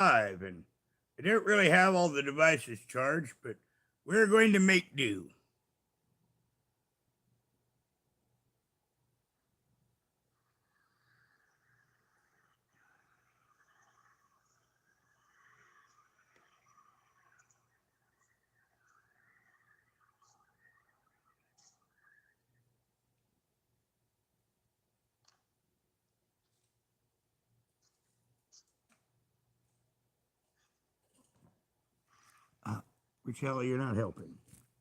live, and I don't really have all the devices charged, but we're going to make do. Uh, Richella, you're not helping.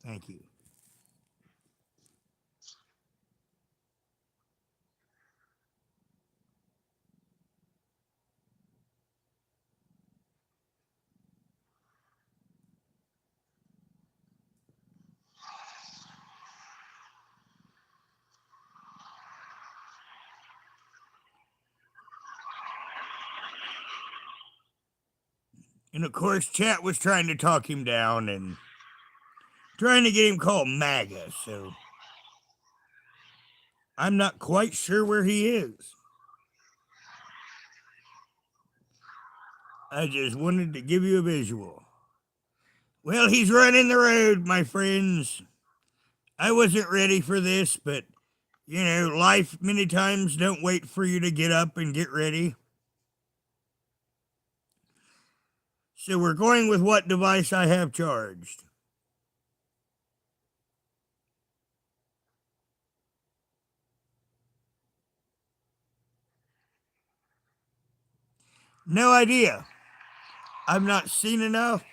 Thank you. And of course, chat was trying to talk him down and trying to get him called MAGA, so I'm not quite sure where he is. I just wanted to give you a visual. Well, he's running the road, my friends. I wasn't ready for this, but life many times don't wait for you to get up and get ready. So we're going with what device I have charged. No idea. I've not seen enough.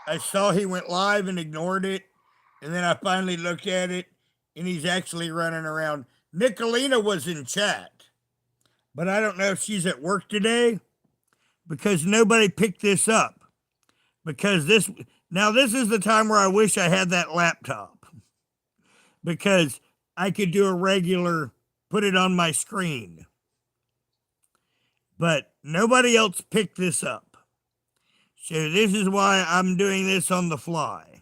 I saw he went live and ignored it. And then I finally looked at it and he's actually running around. Nicolina was in chat, but I don't know if she's at work today because nobody picked this up. Because this is the time where I wish I had that laptop because I could do a regular, put it on my screen. But nobody else picked this up. So this is why I'm doing this on the fly.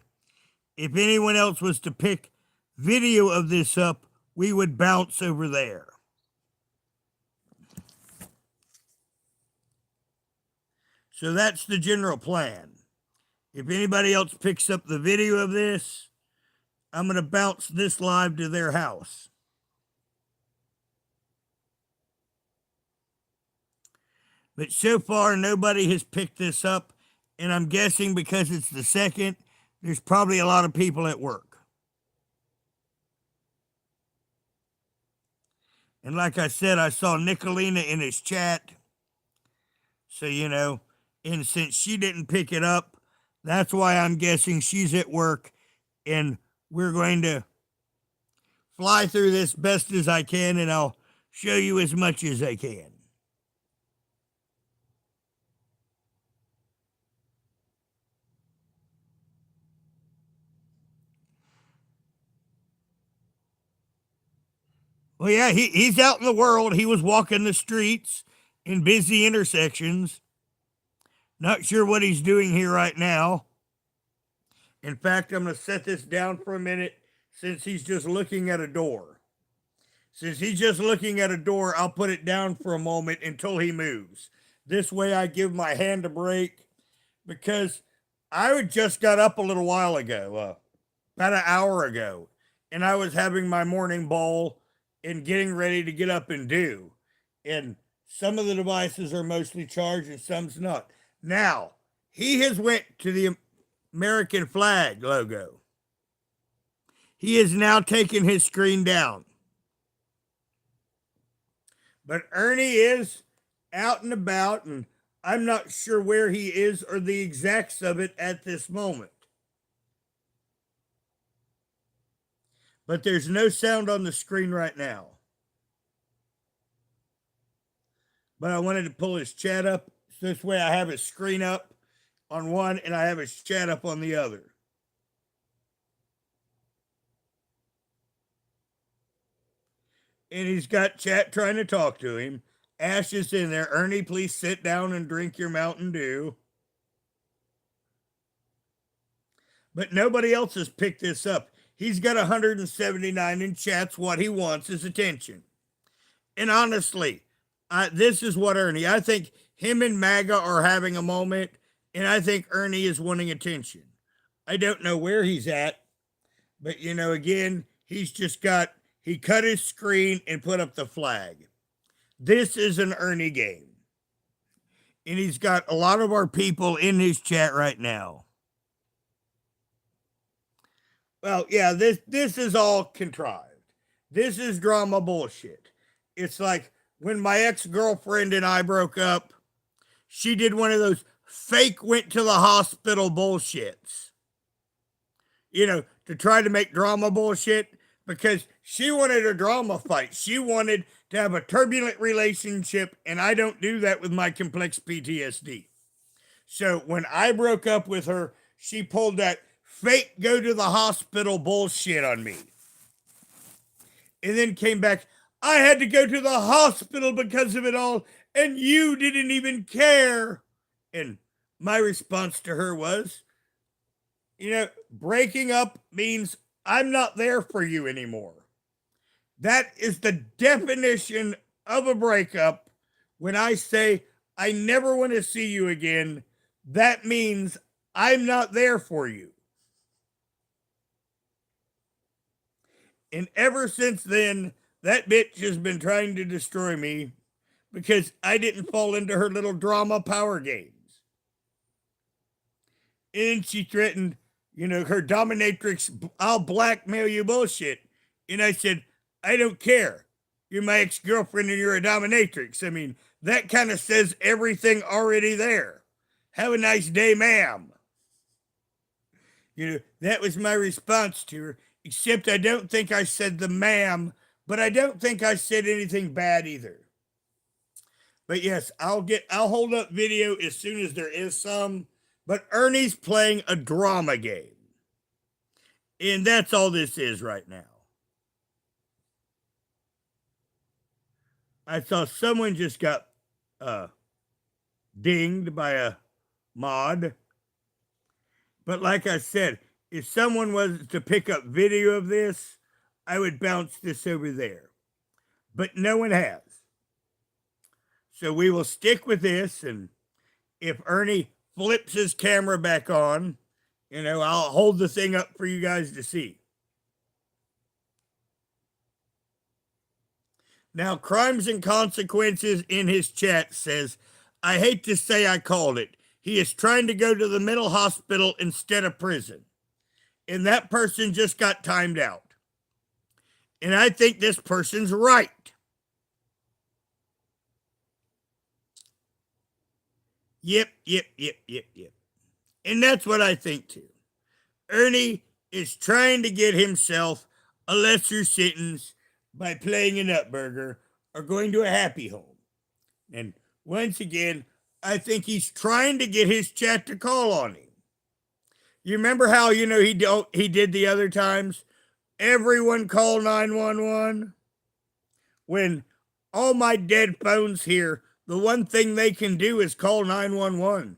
If anyone else was to pick video of this up, we would bounce over there. So that's the general plan. If anybody else picks up the video of this, I'm going to bounce this live to their house. But so far, nobody has picked this up, and I'm guessing because it's the second, there's probably a lot of people at work. And like I said, I saw Nicolina in his chat. So, and since she didn't pick it up, that's why I'm guessing she's at work, and we're going to fly through this best as I can, and I'll show you as much as I can. Well, yeah, he's out in the world. He was walking the streets in busy intersections. Not sure what he's doing here right now. In fact, I'm going to set this down for a minute since he's just looking at a door. Since he's just looking at a door, I'll put it down for a moment until he moves. This way I give my hand a break because I just got up a little while ago, about an hour ago, and I was having my morning bowl and getting ready to get up and do. And some of the devices are mostly charged and some's not. Now, he has went to the American flag logo. He has now taken his screen down. But Ernie is out and about, and I'm not sure where he is or the exacts of it at this moment. But there's no sound on the screen right now. But I wanted to pull his chat up. So this way I have his screen up on one and I have his chat up on the other. And he's got chat trying to talk to him. Ash is in there. Ernie, please sit down and drink your Mountain Dew. But nobody else has picked this up. He's got 179 in chat's what he wants is attention. And honestly, this is what Ernie, I think him and MAGA are having a moment, and I think Ernie is wanting attention. I don't know where he's at, but again, he cut his screen and put up the flag. This is an Ernie game. And he's got a lot of our people in his chat right now. Well, yeah, this is all contrived. This is drama bullshit. It's like when my ex-girlfriend and I broke up, she did one of those fake went to the hospital bullshits. To try to make drama bullshit because she wanted a drama fight. She wanted to have a turbulent relationship, and I don't do that with my complex PTSD. So when I broke up with her, she pulled that fake go to the hospital bullshit on me. And then came back, I had to go to the hospital because of it all, and you didn't even care. And my response to her was, breaking up means I'm not there for you anymore. That is the definition of a breakup. When I say I never want to see you again, that means I'm not there for you. And ever since then, that bitch has been trying to destroy me because I didn't fall into her little drama power games. And she threatened, her dominatrix, I'll blackmail you bullshit. And I said, I don't care. You're my ex-girlfriend and you're a dominatrix. I mean, that kind of says everything already there. Have a nice day, ma'am. That was my response to her, except I don't think I said the ma'am, but I don't think I said anything bad either. But yes, I'll hold up video as soon as there is some, but Ernie's playing a drama game. And that's all this is right now. I saw someone just got dinged by a mod. But like I said, if someone was to pick up video of this, I would bounce this over there. But no one has. So we will stick with this. And if Ernie flips his camera back on, I'll hold the thing up for you guys to see. Now, Crimes and Consequences in his chat says, I hate to say I called it. He is trying to go to the mental hospital instead of prison. And that person just got timed out. And I think this person's right. Yep. And that's what I think too. Ernie is trying to get himself a lesser sentence by playing a nutburger or going to a happy home. And once again, I think he's trying to get his chat to call on him. You remember how, he did the other times? Everyone call 911. When all my dead phones here, the one thing they can do is call 911.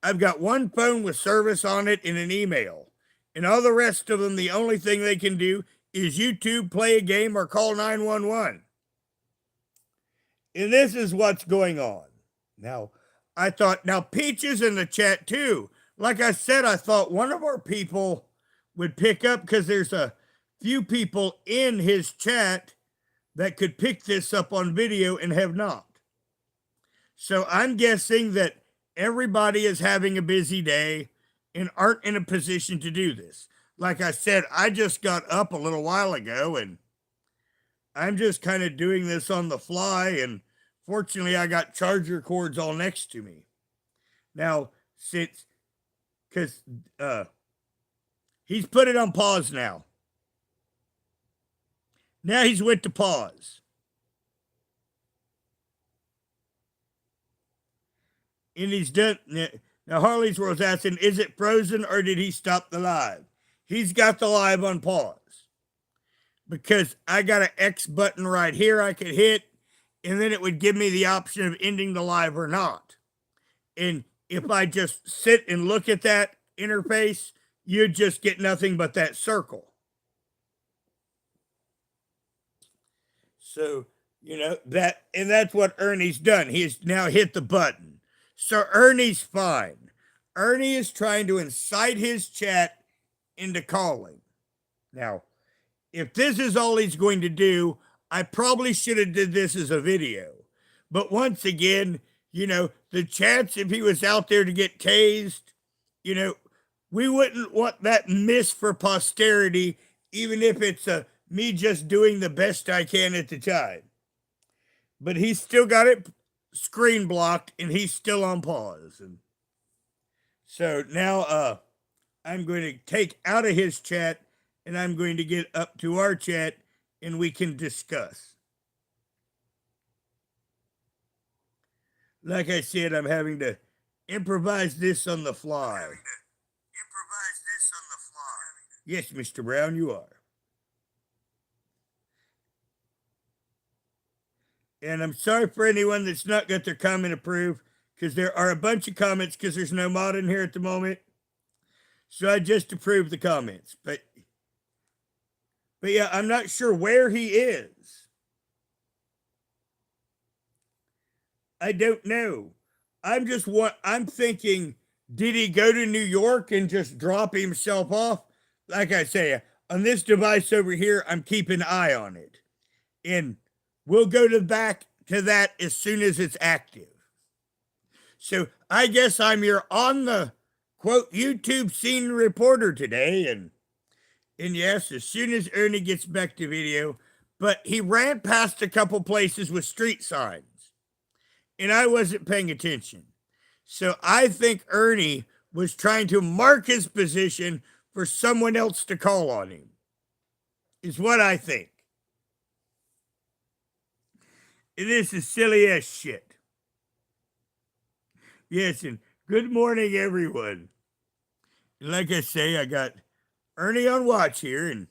I've got one phone with service on it and an email. And all the rest of them, the only thing they can do is YouTube, play a game, or call 911. And this is what's going on. Now, I thought, Peach is in the chat too. Like I said, I thought one of our people would pick up because there's a few people in his chat that could pick this up on video and have not. So I'm guessing that everybody is having a busy day and aren't in a position to do this. Like I said, I just got up a little while ago and I'm just kind of doing this on the fly. And fortunately, I got charger cords all next to me. Now, because he's put it on pause now. Now he's went to pause. And he's done. Now Harley's World's asking, is it frozen or did he stop the live? He's got the live on pause. Because I got an X button right here I could hit, and then it would give me the option of ending the live or not. And if I just sit and look at that interface, you'd just get nothing but that circle. So, And that's what Ernie's done. He has now hit the button. So Ernie's fine. Ernie is trying to incite his chat into calling. Now, if this is all he's going to do, I probably should have did this as a video. But once again, the chance if he was out there to get tased, you know, we wouldn't want that miss for posterity, even if it's me just doing the best I can at the time. But he's still got it screen blocked and he's still on pause. And so now I'm going to take out of his chat and I'm going to get up to our chat and we can discuss. Like I said, I'm having to improvise this on the fly. Yes, Mr. Brown, you are. And I'm sorry for anyone that's not got their comment approved because there are a bunch of comments because there's no mod in here at the moment. So I just approved the comments. But yeah, I'm not sure where he is. I don't know. I'm thinking, did he go to New York and just drop himself off? Like I say, on this device over here, I'm keeping an eye on it. And we'll go back to that as soon as it's active. So I guess I'm your on the quote YouTube scene reporter today. And yes, as soon as Ernie gets back to video, but he ran past a couple places with street signs. And I wasn't paying attention. So I think Ernie was trying to mark his position for someone else to call on him, is what I think. This is silly ass shit. Yes, and good morning, everyone. And like I say, I got Ernie on watch here and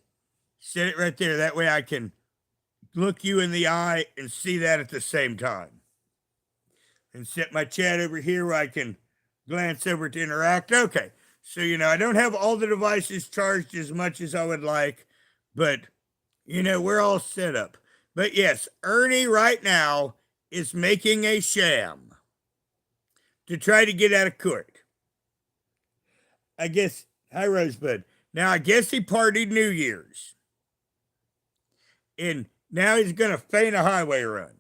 set it right there. That way I can look you in the eye and see that at the same time. And set my chat over here where I can glance over to interact. Okay, so, I don't have all the devices charged as much as I would like, but, we're all set up. But yes, Ernie right now is making a sham to try to get out of court. I guess, hi Rosebud. Now, I guess he partied New Year's. And now he's going to feign a highway run.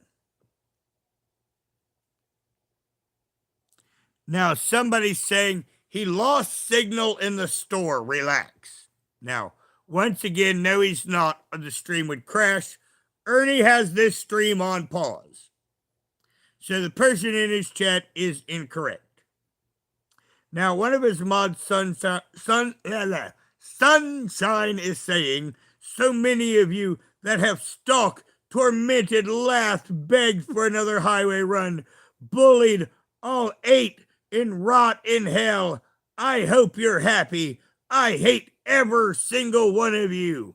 Now, somebody's saying he lost signal in the store. Relax. Now, once again, no, he's not, or the stream would crash. Ernie has this stream on pause. So the person in his chat is incorrect. Now, one of his mods, Sunshine, is saying, so many of you that have stalked, tormented, laughed, begged for another highway run, bullied all 8 and rot in hell. I hope you're happy. I hate every single one of you.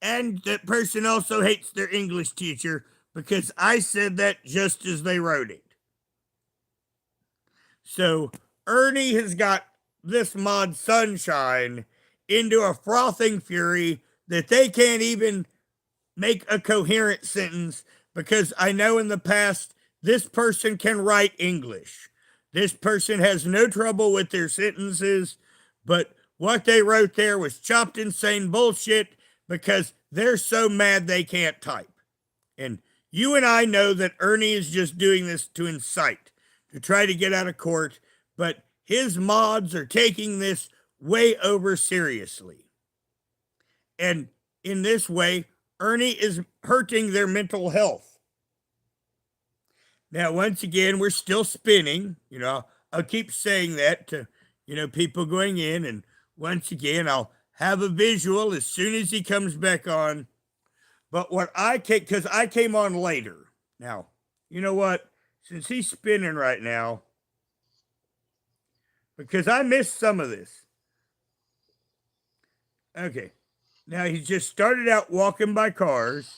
And that person also hates their English teacher because I said that just as they wrote it. So Ernie has got this mod Sunshine into a frothing fury that they can't even make a coherent sentence because I know in the past this person can write English. This person has no trouble with their sentences, but what they wrote there was chopped insane bullshit because they're so mad they can't type. And you and I know that Ernie is just doing this to incite, to try to get out of court, but his mods are taking this way over seriously. And in this way, Ernie is hurting their mental health. Now, once again, we're still spinning. I'll keep saying that to, people going in. And once again, I'll have a visual as soon as he comes back on. But because I came on later. Now, you know what? Since he's spinning right now, because I missed some of this. Okay. Now, he just started out walking by cars.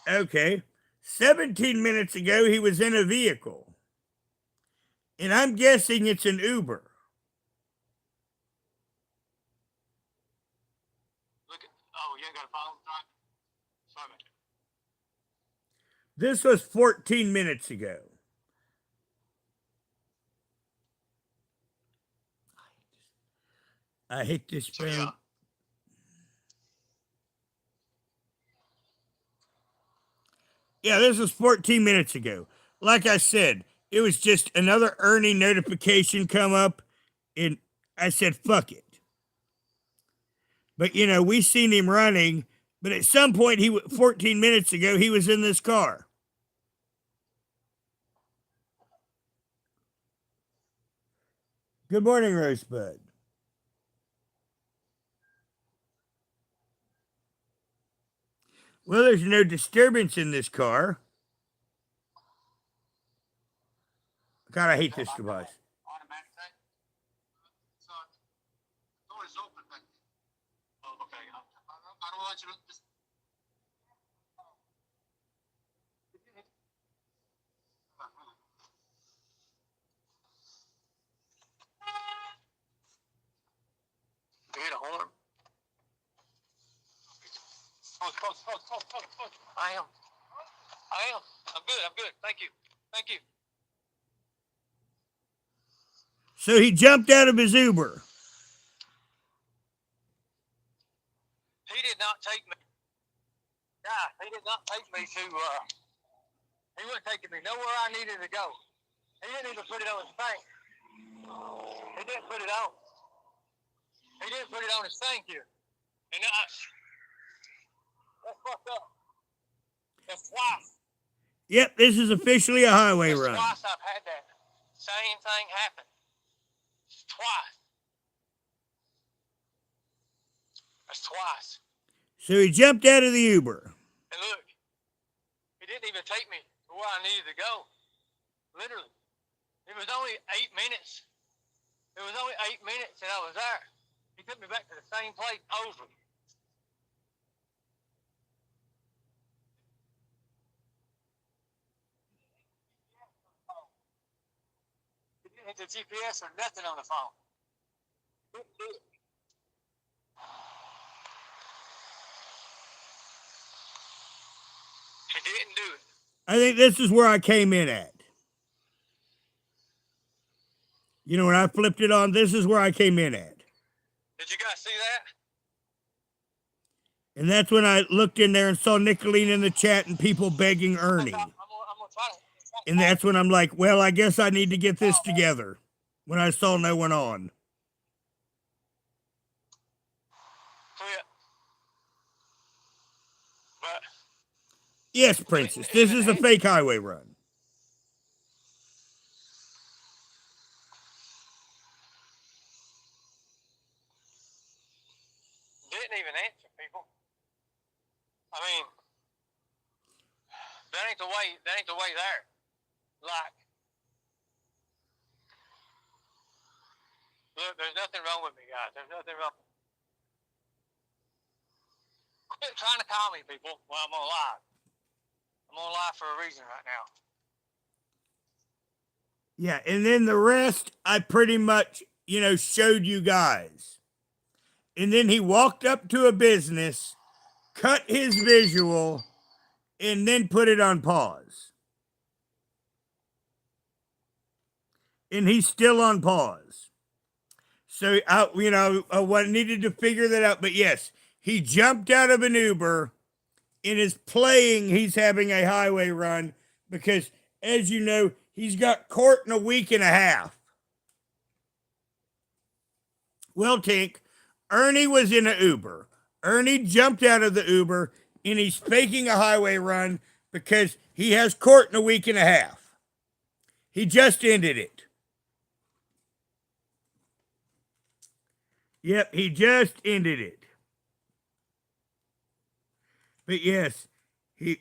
Okay. 17 minutes ago, he was in a vehicle. And I'm guessing it's an Uber. Look at, oh, you ain't got a phone? Sorry. This was 14 minutes ago. I hate this phone. So, yeah. Yeah, this was 14 minutes ago. Like I said, it was just another Ernie notification come up, and I said, fuck it. But, you know, we seen him running, but at some point, 14 minutes ago, he was in this car. Good morning, Rosebud. Well, there's no disturbance in this car. God, I hate this device. Automatic thing? So, door is open, but, oh, okay. I don't want you to just. You hit a horn? Close. I am. I'm good. Thank you. So he jumped out of his Uber. He did not take me. Yeah, he did not take me to, he wasn't taking me nowhere I needed to go. He didn't even put it on his thing. He didn't put it on. He didn't put it on his thing here. And that's fucked up. That's twice. Yep, this is officially a highway That's run. twice I've had that same thing happen. Twice. That's twice. So he jumped out of the Uber. And look, he didn't even take me to where I needed to go. Literally. It was only 8 minutes. It was only 8 minutes and I was there. He took me back to the same place over. He didn't hit the GPS or nothing on the phone. He didn't do it. He didn't do it. I think this is where I came in at. You know, when I flipped it on, this is where I came in at. Did you guys see that? And that's when I looked in there and saw Nicolene in the chat and people begging Ernie. I'm gonna try to. And that's when I'm like, well, I guess I need to get this together. When I saw no one on. Quit. But Yes, Princess, this is a fake highway run. didn't even answer people. I mean, that ain't the way. That ain't the way there. Like, look, there's nothing wrong with me, guys. There's nothing wrong. Quit trying to call me, people, while I'm on live. I'm on live for a reason right now. Yeah, and then the rest I pretty much, showed you guys. And then he walked up to a business, cut his visual, and then put it on pause. And he's still on pause. So, I needed to figure that out. But yes, he jumped out of an Uber and is playing he's having a highway run because, as you know, he's got court in a week and a half. Well, Tink, Ernie was in an Uber. Ernie jumped out of the Uber and he's faking a highway run because he has court in a week and a half. He just ended it. Yep, he just ended it. But yes, he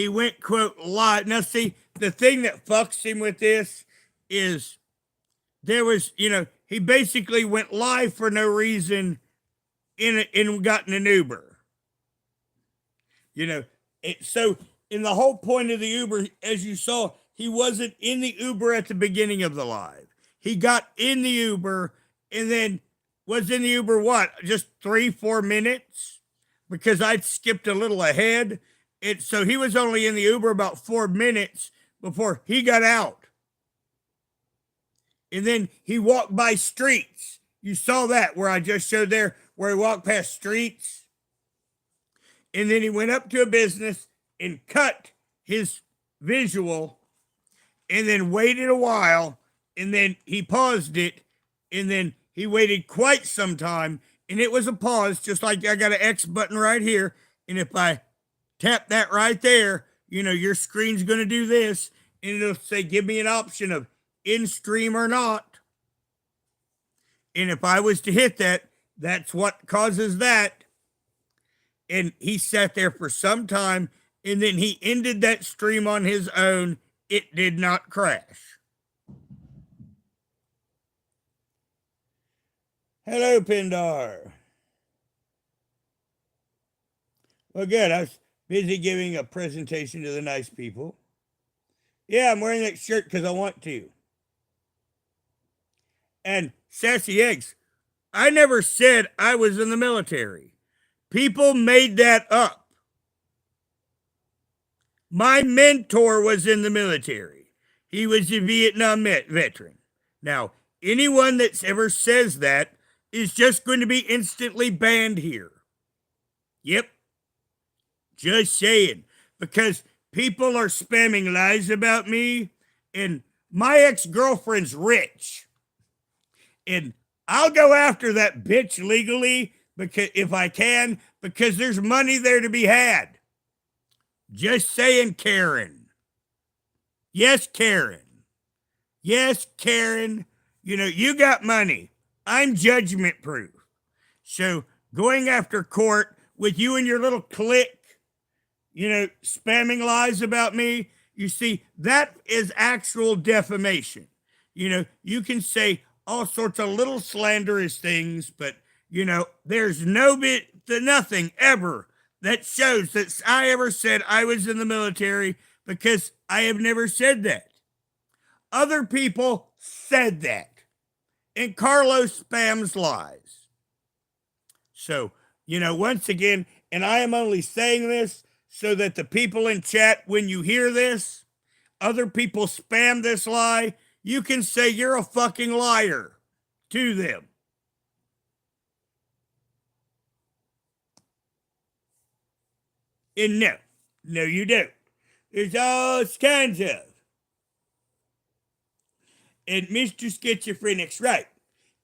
went, quote, live. Now, see, the thing that fucks him with this is there was, he basically went live for no reason and got in an Uber. So in the whole point of the Uber, as you saw, he wasn't in the Uber at the beginning of the live. He got in the Uber and then was in the Uber, what, just 3-4 minutes? Because I'd skipped a little ahead. So he was only in the Uber about 4 minutes before he got out. And then he walked by streets. You saw that where I just showed there, where he walked past streets. And then he went up to a business and cut his visual and then waited a while. And then he paused it. And then he waited quite some time. And it was a pause, just like I got an X button right here. And if I tap that right there, your screen's going to do this. And it'll say, give me an option of in stream or not. And if I was to hit that, that's what causes that. And he sat there for some time, and then he ended that stream on his own. It did not crash. Hello, Pindar. Well, good. I was busy giving a presentation to the nice people. Yeah, I'm wearing that shirt because I want to. And Sassy Eggs, I never said I was in the military. People made that up. My mentor was in the military. He was a Vietnam veteran. Now, anyone that ever says that is just going to be instantly banned here. Yep. Just saying. Because people are spamming lies about me, and my ex-girlfriend's rich. And I'll go after that bitch legally because if I can, because there's money there to be had. Just saying, Karen. Yes, Karen. Yes, Karen. You got money. I'm judgment proof. So going after court with you and your little clique, spamming lies about me, you see, that is actual defamation. You can say all sorts of little slanderous things, but there's nothing ever that shows that I ever said I was in the military, because I have never said that. Other people said that, and Carlos spams lies. So, once again, and I am only saying this so that the people in chat, when you hear this, other people spam this lie, you can say you're a fucking liar to them. And no, you don't. There's all kinds of. And Mr. Schizophrenic's right.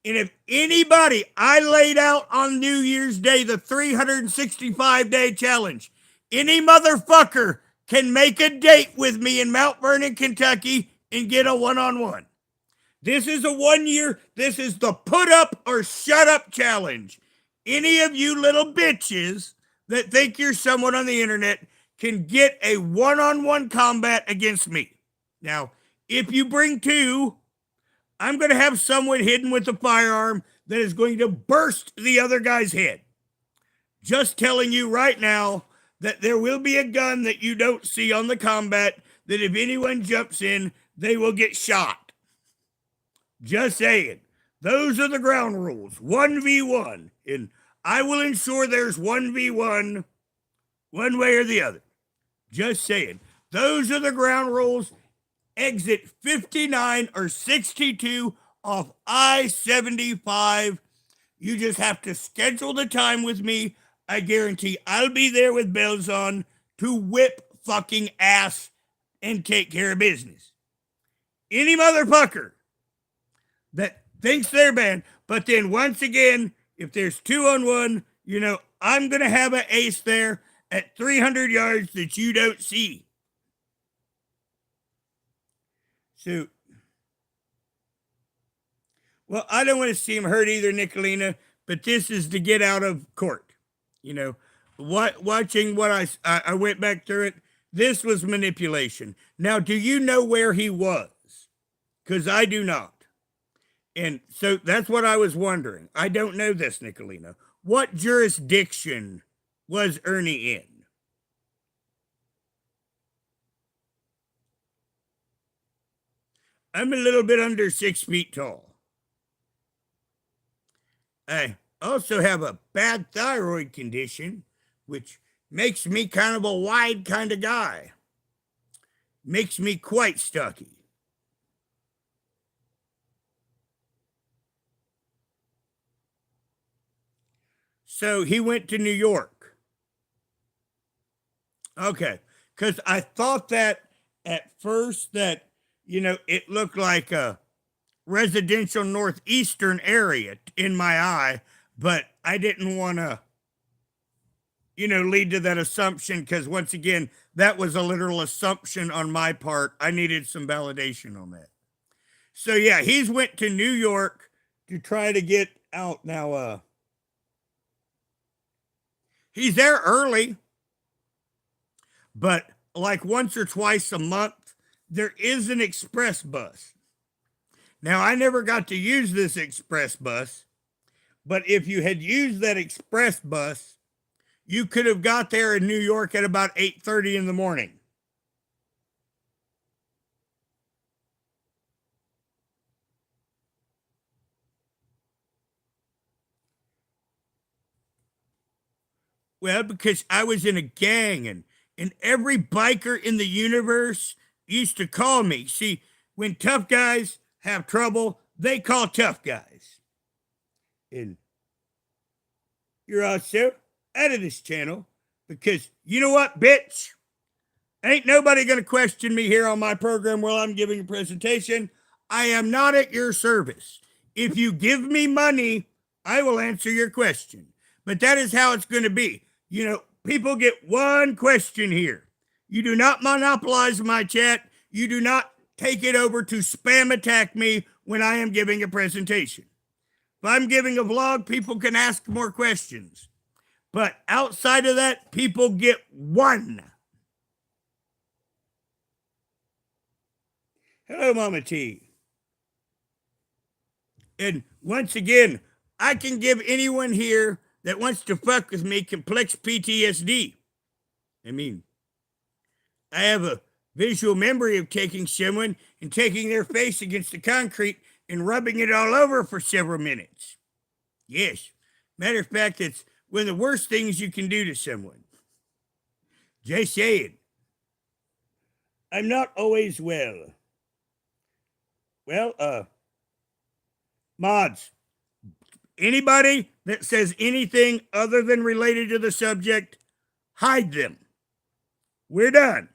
And if anybody, I laid out on New Year's Day the 365-day challenge. Any motherfucker can make a date with me in Mount Vernon, Kentucky, and get a one-on-one. This is a 1 year, this is the put up or shut up challenge. Any of you little bitches that think you're someone on the internet can get a one-on-one combat against me. Now, if you bring two, I'm going to have someone hidden with a firearm that is going to burst the other guy's head. Just telling you right now that there will be a gun that you don't see on the combat, that if anyone jumps in, they will get shot. Just saying. Those are the ground rules. 1v1. And I will ensure there's 1v1 one way or the other. Just saying. Those are the ground rules. Exit 59 or 62 off I-75. You just have to schedule the time with me. I guarantee I'll be there with bells on to whip fucking ass and take care of business. Any motherfucker that thinks they're banned, but then once again, if there's 2-on-1, I'm going to have an ace there at 300 yards that you don't see. So, well, I don't want to see him hurt either, Nicolina, but this is to get out of court. Watching what I went back through it, this was manipulation. Now, do you know where he was? Because I do not. And so that's what I was wondering. I don't know this, Nicolina. What jurisdiction was Ernie in? I'm a little bit under 6 feet tall. I also have a bad thyroid condition, which makes me kind of a wide kind of guy. Makes me quite stocky. So he went to New York. Okay. Because I thought that at first that, it looked like a residential northeastern area in my eye, but I didn't want to, lead to that assumption because once again, that was a literal assumption on my part. I needed some validation on that. So yeah, he's went to New York to try to get out now. He's there early, but like once or twice a month, there is an express bus. Now, I never got to use this express bus, but if you had used that express bus, you could have got there in New York at about 8:30 in the morning. Well, because I was in a gang and every biker in the universe used to call me. See, when tough guys have trouble, they call tough guys. And you're also out of this channel because you know what, bitch? Ain't nobody going to question me here on my program while I'm giving a presentation. I am not at your service. If you give me money, I will answer your question. But that is how it's going to be. People get one question here. You do not monopolize my chat. You do not take it over to spam attack me when I am giving a presentation. If I'm giving a vlog, people can ask more questions. But outside of that, people get one. Hello, Mama T. And once again, I can give anyone here that wants to fuck with me complex PTSD. I mean, I have a visual memory of taking someone and taking their face against the concrete and rubbing it all over for several minutes. Yes. Matter of fact, it's one of the worst things you can do to someone. Just saying. I'm not always well. Well, mods, anybody that says anything other than related to the subject, hide them. We're done.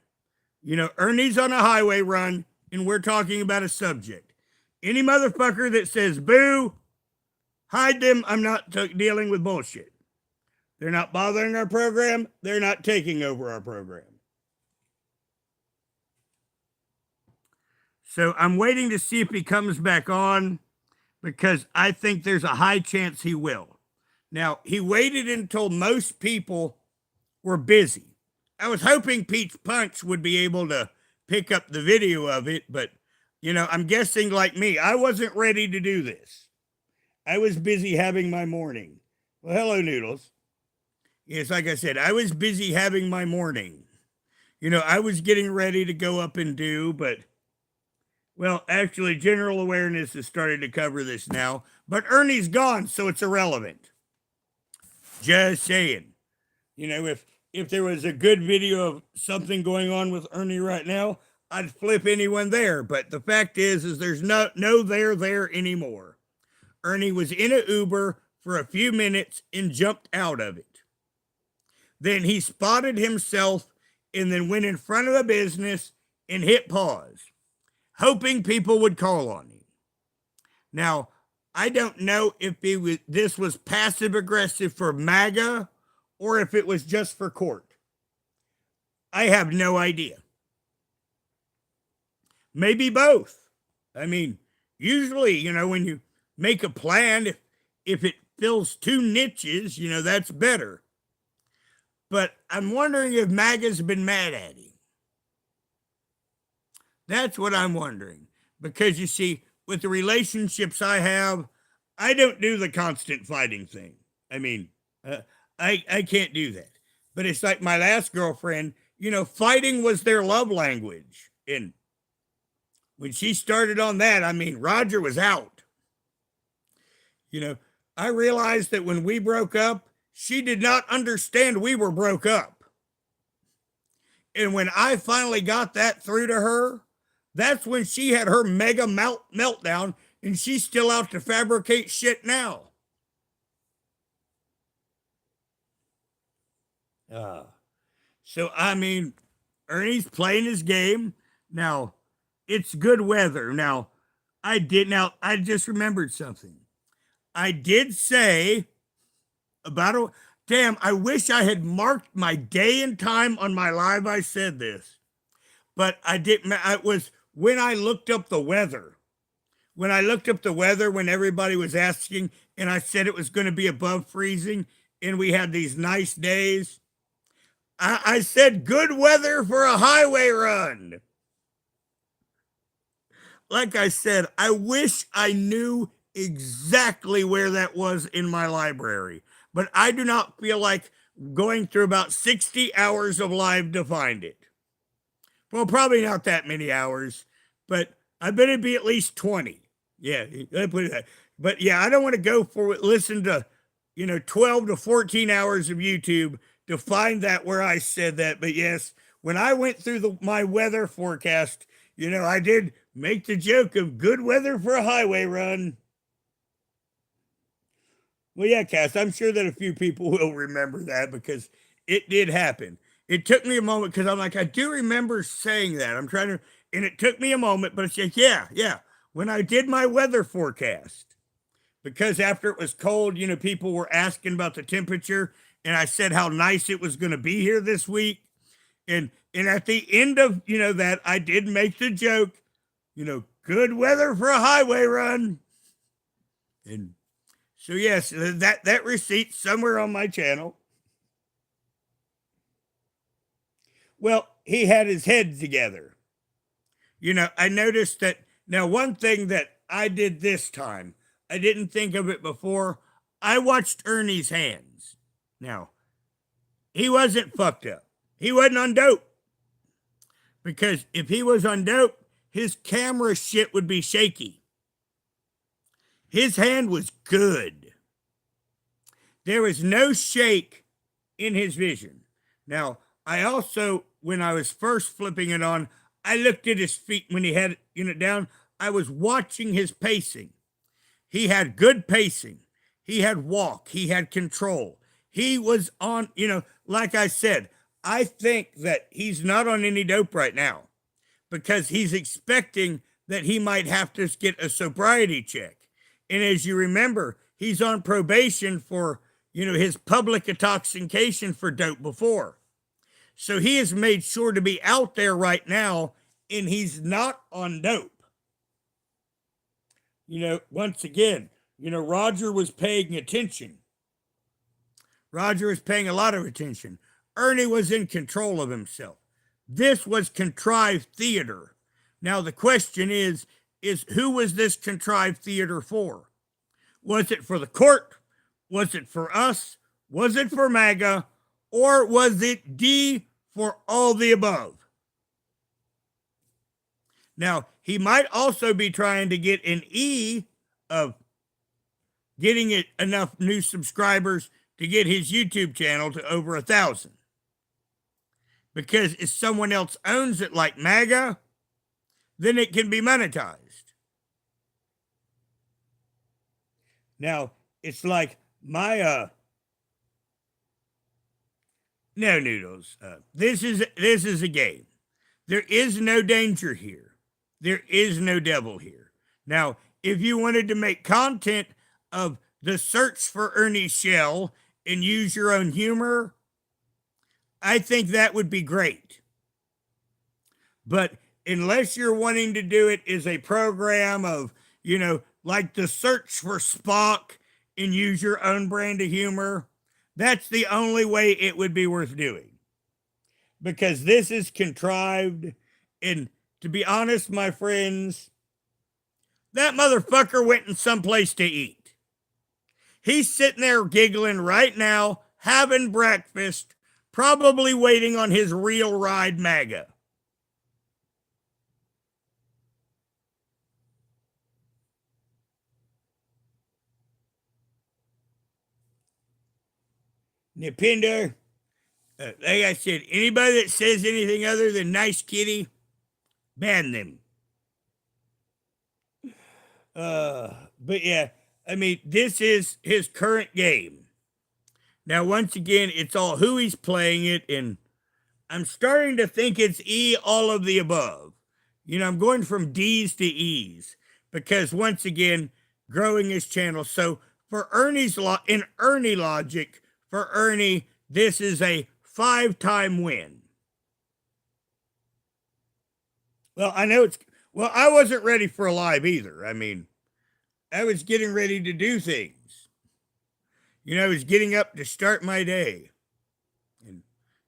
Ernie's on a highway run, and we're talking about a subject. Any motherfucker that says boo, hide them. I'm not dealing with bullshit. They're not bothering our program. They're not taking over our program. So I'm waiting to see if he comes back on because I think there's a high chance he will. Now, he waited until most people were busy. I was hoping Pete's Punch would be able to pick up the video of it, but, I'm guessing like me, I wasn't ready to do this. I was busy having my morning. Well, hello, Noodles. Yes, like I said, I was busy having my morning. I was getting ready to go up and do, but, well, actually, general awareness has started to cover this now, but Ernie's gone, so it's irrelevant. Just saying. If there was a good video of something going on with Ernie right now, I'd flip anyone there. But the fact is there's no there anymore. Ernie was in an Uber for a few minutes and jumped out of it. Then he spotted himself and then went in front of the business and hit pause, hoping people would call on him. Now, I don't know if this was passive aggressive for MAGA or if it was just for court. I have no idea. Maybe both. I mean, usually, when you make a plan, if it fills two niches, that's better. But I'm wondering if MAGA's been mad at him. That's what I'm wondering. Because you see, with the relationships I have, I don't do the constant fighting thing. I mean, I can't do that. But it's like my last girlfriend, fighting was their love language. And when she started on that, I mean, Roger was out. You know, I realized that when we broke up, she did not understand we were broke up. And when I finally got that through to her, that's when she had her mega meltdown, and she's still out to fabricate shit now. So, I mean, Ernie's playing his game. Now, it's good weather. Now, I just remembered something. I did say about a, damn, I wish I had marked my day and time on my live. I said this, but I didn't. It was when I looked up the weather. When I looked up the weather, when everybody was asking, and I said it was going to be above freezing, and we had these nice days. I said good weather for a highway run. Like I said, I wish I knew exactly where that was in my library, but I do not feel like going through about 60 hours of live to find it. Well, probably not that many hours, but I bet it'd be at least 20. Yeah, I put it that. But yeah, I don't want to go for listen to, 12 to 14 hours of YouTube to find that where I said that. But yes, when I went through my weather forecast, I did make the joke of good weather for a highway run. Well, yeah, Cass, I'm sure that a few people will remember that because it did happen. It took me a moment because I'm like, I do remember saying that. I'm trying to, and it took me a moment, but it's like, yeah. When I did my weather forecast, because after it was cold, people were asking about the temperature, and I said how nice it was going to be here this week. And at the end of, that, I did make the joke, good weather for a highway run. And so, yes, that receipt's somewhere on my channel. Well, he had his head together. I noticed that now one thing that I did this time, I didn't think of it before. I watched Ernie's hands. Now, he wasn't fucked up. He wasn't on dope. Because if he was on dope, his camera shit would be shaky. His hand was good. There was no shake in his vision. Now, I also, when I was first flipping it on, I looked at his feet when he had it down. I was watching his pacing. He had good pacing. He had walk. He had control. He was on, like I said, I think that he's not on any dope right now because he's expecting that he might have to get a sobriety check. And as you remember, he's on probation for, his public intoxication for dope before. So he has made sure to be out there right now, and he's not on dope. Once again, Roger was paying attention. Roger was paying a lot of attention. Ernie was in control of himself. This was contrived theater. Now, the question is who was this contrived theater for? Was it for the court? Was it for us? Was it for MAGA? Or was it D for all the above? Now, he might also be trying to get an E of getting it enough new subscribers to get his YouTube channel to over 1,000. Because if someone else owns it like MAGA, then it can be monetized. Now, it's like my no noodles. This is a game. There is no danger here. There is no devil here. Now, if you wanted to make content of the search for Ernie Shell and use your own humor, I think that would be great. But unless you're wanting to do it as a program of, like the search for Spock and use your own brand of humor, that's the only way it would be worth doing. Because this is contrived. And to be honest, my friends, that motherfucker went in someplace to eat. He's sitting there giggling right now, having breakfast, probably waiting on his real ride MAGA. Nipender, like I said, anybody that says anything other than nice kitty, ban them. But yeah, I mean, this is his current game. Now, once again, it's all who he's playing it, and I'm starting to think it's E, all of the above. You know, I'm going from D's to E's because once again, growing his channel. So for in Ernie logic, for Ernie, this is a 5-time win. Well, I wasn't ready for a live either. I mean, I was getting ready to do things. You know, I was getting up to start my day. And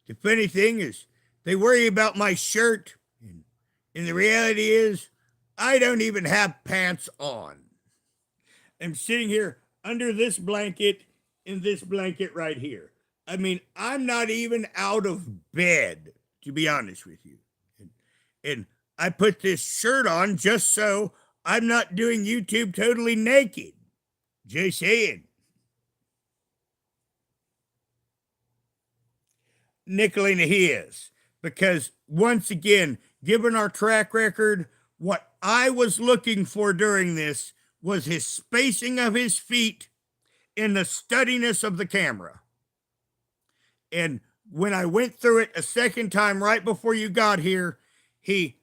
the funny thing is, they worry about my shirt. And the reality is, I don't even have pants on. I'm sitting here under this blanket in this blanket right here. I mean, I'm not even out of bed, to be honest with you. And I put this shirt on just so I'm not doing YouTube totally naked. Just saying. Nickeling his. Because once again, given our track record, what I was looking for during this was his spacing of his feet and the steadiness of the camera. And when I went through it a second time right before you got here, he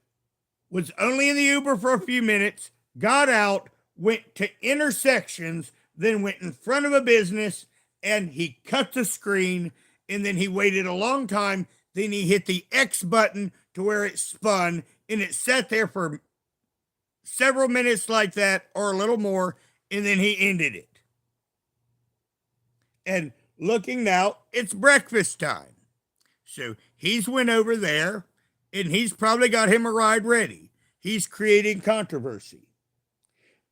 was only in the Uber for a few minutes, got out, went to intersections, then went in front of a business, and he cut the screen, and then he waited a long time. Then he hit the X button to where it spun, and it sat there for several minutes like that, or a little more, and then he ended it. And looking now, it's breakfast time. So he's went over there, and he's probably got him a ride ready. He's creating controversy.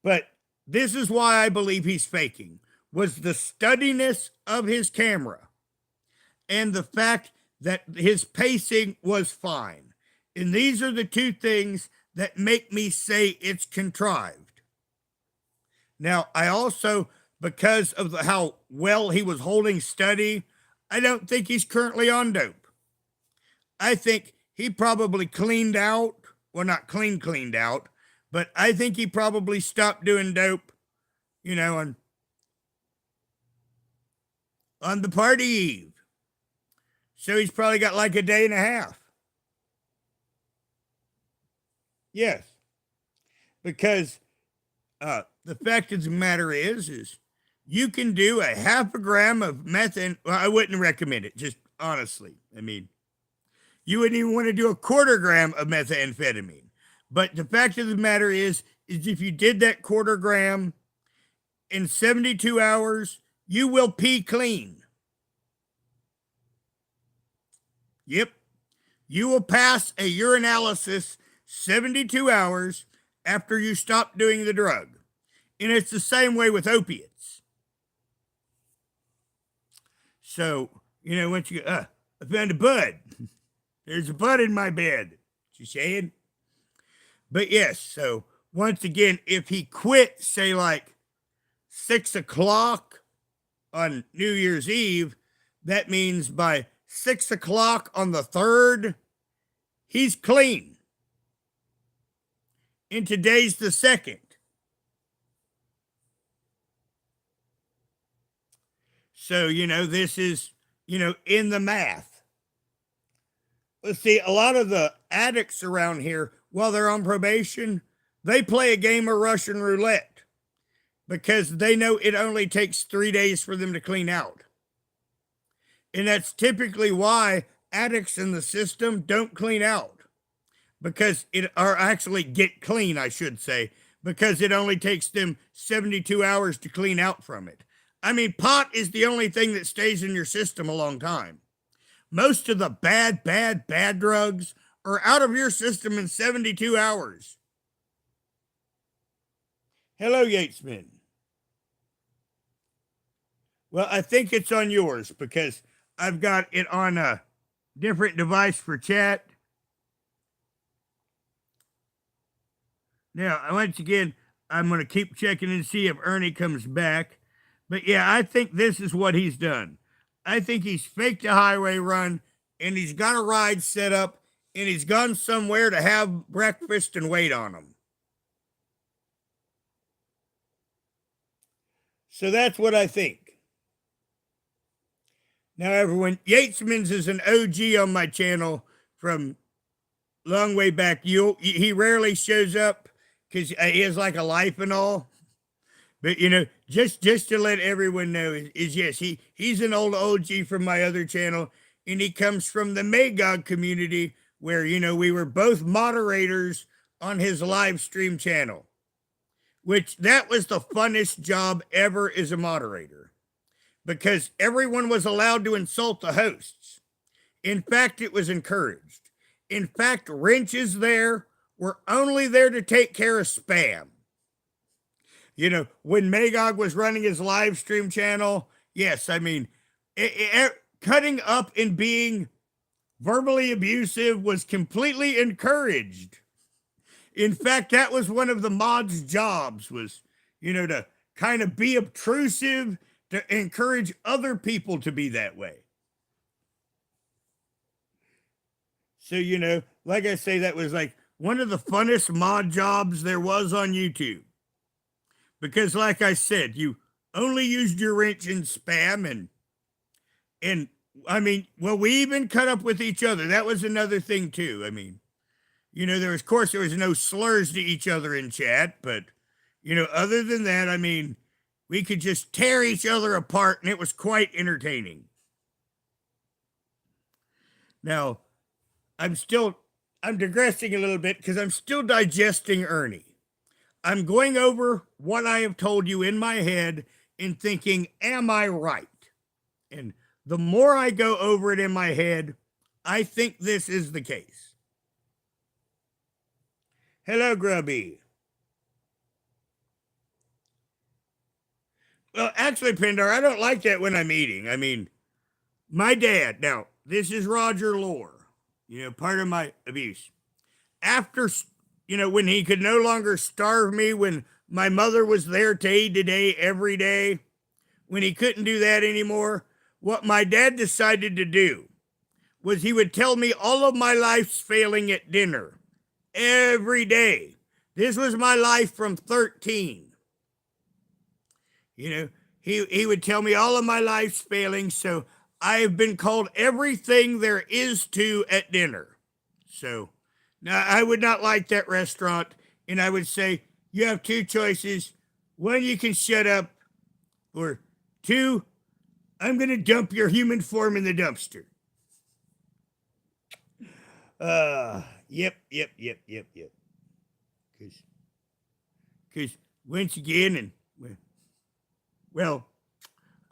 But this is why I believe he's faking, was the steadiness of his camera and the fact that his pacing was fine. And these are the two things that make me say it's contrived. Now, I also, because of how well he was holding steady, I don't think he's currently on dope. I think he probably cleaned out, well, not cleaned out, but I think he probably stopped doing dope, you know, on the party eve. So he's probably got like a day and a half. Yes. Because the fact of the matter is you can do a half a gram of methane. Well, I wouldn't recommend it, just honestly. I mean, you wouldn't even want to do a quarter gram of methamphetamine. But the fact of the matter is if you did that quarter gram in 72 hours, you will pee clean. Yep. You will pass a urinalysis 72 hours after you stop doing the drug. And it's the same way with opiates. So, you know, once you I found a bud. There's a bud in my bed. You saying? But yes, so once again, if he quit, say like 6 o'clock on New Year's Eve, that means by 6 o'clock on the 3rd, he's clean. And today's the 2nd. So, you know, this is, you know, in the math. Let's see, a lot of the addicts around here, while they're on probation, they play a game of Russian roulette because they know it only takes 3 days for them to clean out. And that's typically why addicts in the system don't clean out. Because or actually get clean, I should say, because it only takes them 72 hours to clean out from it. I mean, pot is the only thing that stays in your system a long time. Most of the bad drugs are out of your system in 72 hours. Hello, Yatesman. Well, I think it's on yours because I've got it on a different device for chat. Now, once again, I'm going to keep checking and see if Ernie comes back. But yeah, I think this is what he's done. I think he's faked a highway run and he's got a ride set up and he's gone somewhere to have breakfast and wait on him. So that's what I think. Now, everyone, Yatesman's is an OG on my channel from long way back. He rarely shows up because he has like a life and all. But just to let everyone know is yes, he's an old OG from my other channel, and he comes from the Magog community where we were both moderators on his live stream channel, which that was the funnest job ever as a moderator because everyone was allowed to insult the hosts. In fact, it was encouraged. In fact, wrenches there were only there to take care of spam. When Magog was running his live stream channel, yes, I mean, cutting up and being verbally abusive was completely encouraged. In fact, that was one of the mods' jobs was, to kind of be obtrusive, to encourage other people to be that way. So, like I say, that was like one of the funnest mod jobs there was on YouTube. Because like I said, you only used your wrench in spam and I mean, well, we even cut up with each other. That was another thing too. I mean, there was no slurs to each other in chat, but other than that, I mean, we could just tear each other apart and it was quite entertaining. Now, I'm digressing a little bit because I'm still digesting Ernie. I'm going over what I have told you in my head and thinking, am I right? And the more I go over it in my head, I think this is the case. Hello, Grubby. Well, actually, Pindar, I don't like that when I'm eating. I mean, my dad, now, this is Roger Lore, part of my abuse. After when he could no longer starve me, when my mother was there day to day, every day, when he couldn't do that anymore, what my dad decided to do was he would tell me all of my life's failing at dinner every day. This was my life from 13. He would tell me all of my life's failing, so I have been called everything there is to at dinner. So now, I would not like that restaurant, and I would say, you have two choices. One, you can shut up, or two, I'm going to dump your human form in the dumpster. Yep. Because once again, well,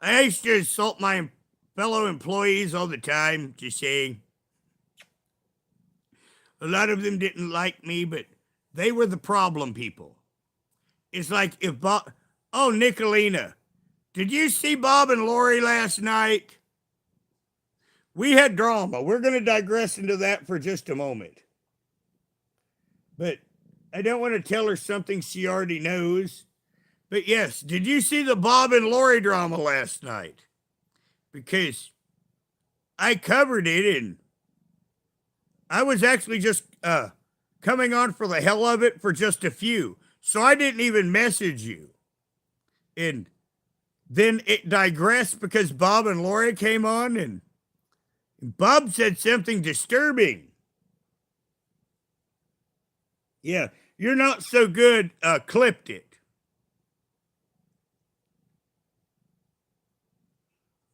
I used to insult my fellow employees all the time, just saying. A lot of them didn't like me, but they were the problem people. It's like if Bob, oh, Nicolina, did you see Bob and Lori last night? We had drama. We're going to digress into that for just a moment. But I don't want to tell her something she already knows. But yes, did you see the Bob and Lori drama last night? Because I covered it and I was actually just coming on for the hell of it for just a few. So I didn't even message you. And then it digressed because Bob and Lori came on and Bob said something disturbing. Yeah, you're not so good, clipped it.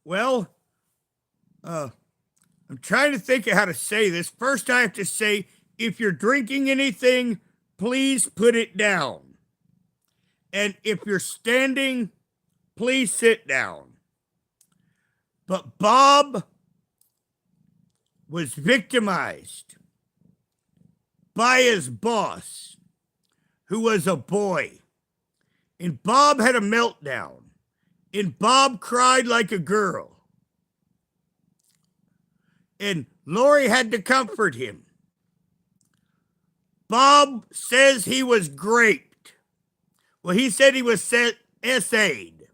Well, I'm trying to think of how to say this. First, I have to say, if you're drinking anything, please put it down. And if you're standing, please sit down. But Bob was victimized by his boss, who was a boy. And Bob had a meltdown. And Bob cried like a girl. And Lori had to comfort him. Bob says he was raped. Well, he said he was SA'd,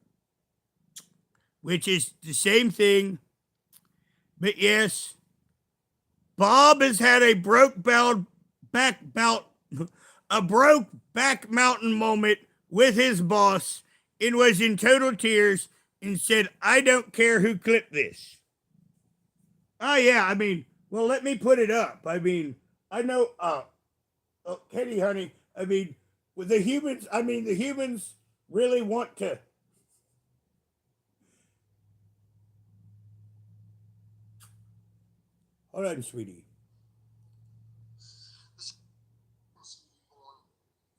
which is the same thing But yes, Bob has had a broke back mountain moment with his boss and was in total tears and said, "I don't care who clipped this." Oh yeah, I mean, well, let me put it up. I mean, I know, Kitty, honey. I mean, with the humans, the humans really want to. Hold on, sweetie.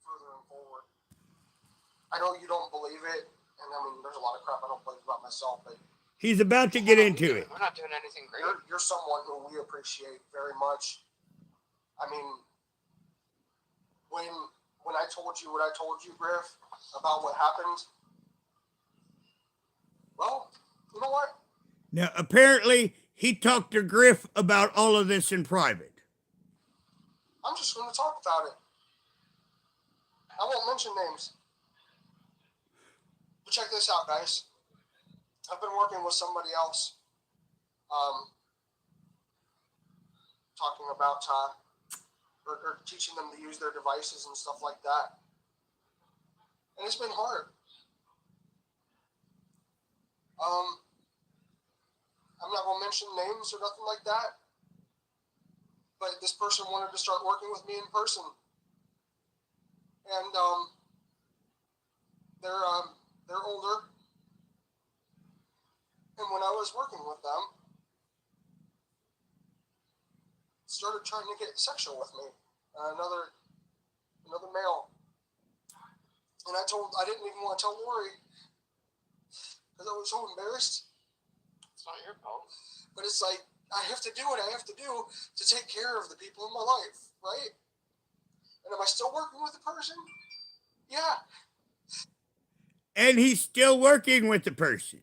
Further and forward. I know you don't believe it, and I mean, there's a lot of crap I don't believe about myself, but He's about to get into it. we're not doing anything great. You're someone who we appreciate very much. I mean, when I told you what I told you, Griff, about what happened, well, you know what? Now, apparently, he talked to Griff about all of this in private. I'm just going to talk about it. I won't mention names. But check this out, guys. I've been working with somebody else, talking about or teaching them to use their devices and stuff like that. And it's been hard. I'm not going to mention names or nothing like that. But this person wanted to start working with me in person. And they're older. And when I was working with them, started trying to get sexual with me. Another male. And I didn't even want to tell Lori because I was so embarrassed. It's not your fault. But it's like, I have to do what I have to do to take care of the people in my life, right? And am I still working with the person? Yeah. And he's still working with the person.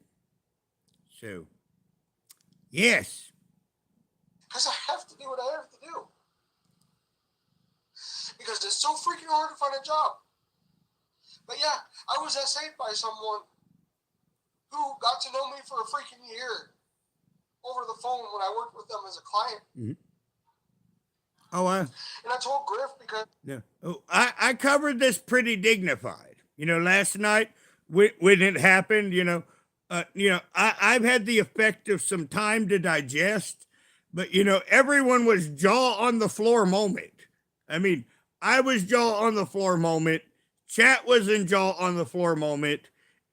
So, yes. Because I have to do what I have to do. Because it's so freaking hard to find a job. But yeah, I was essayed by someone who got to know me for a freaking year over the phone when I worked with them as a client. Mm-hmm. Oh, and I told Griff because... No. Oh, I covered this pretty dignified. Last night when it happened, I've had the effect of some time to digest, but, everyone was jaw on the floor moment. I mean, I was jaw on the floor moment. Chat was in jaw on the floor moment.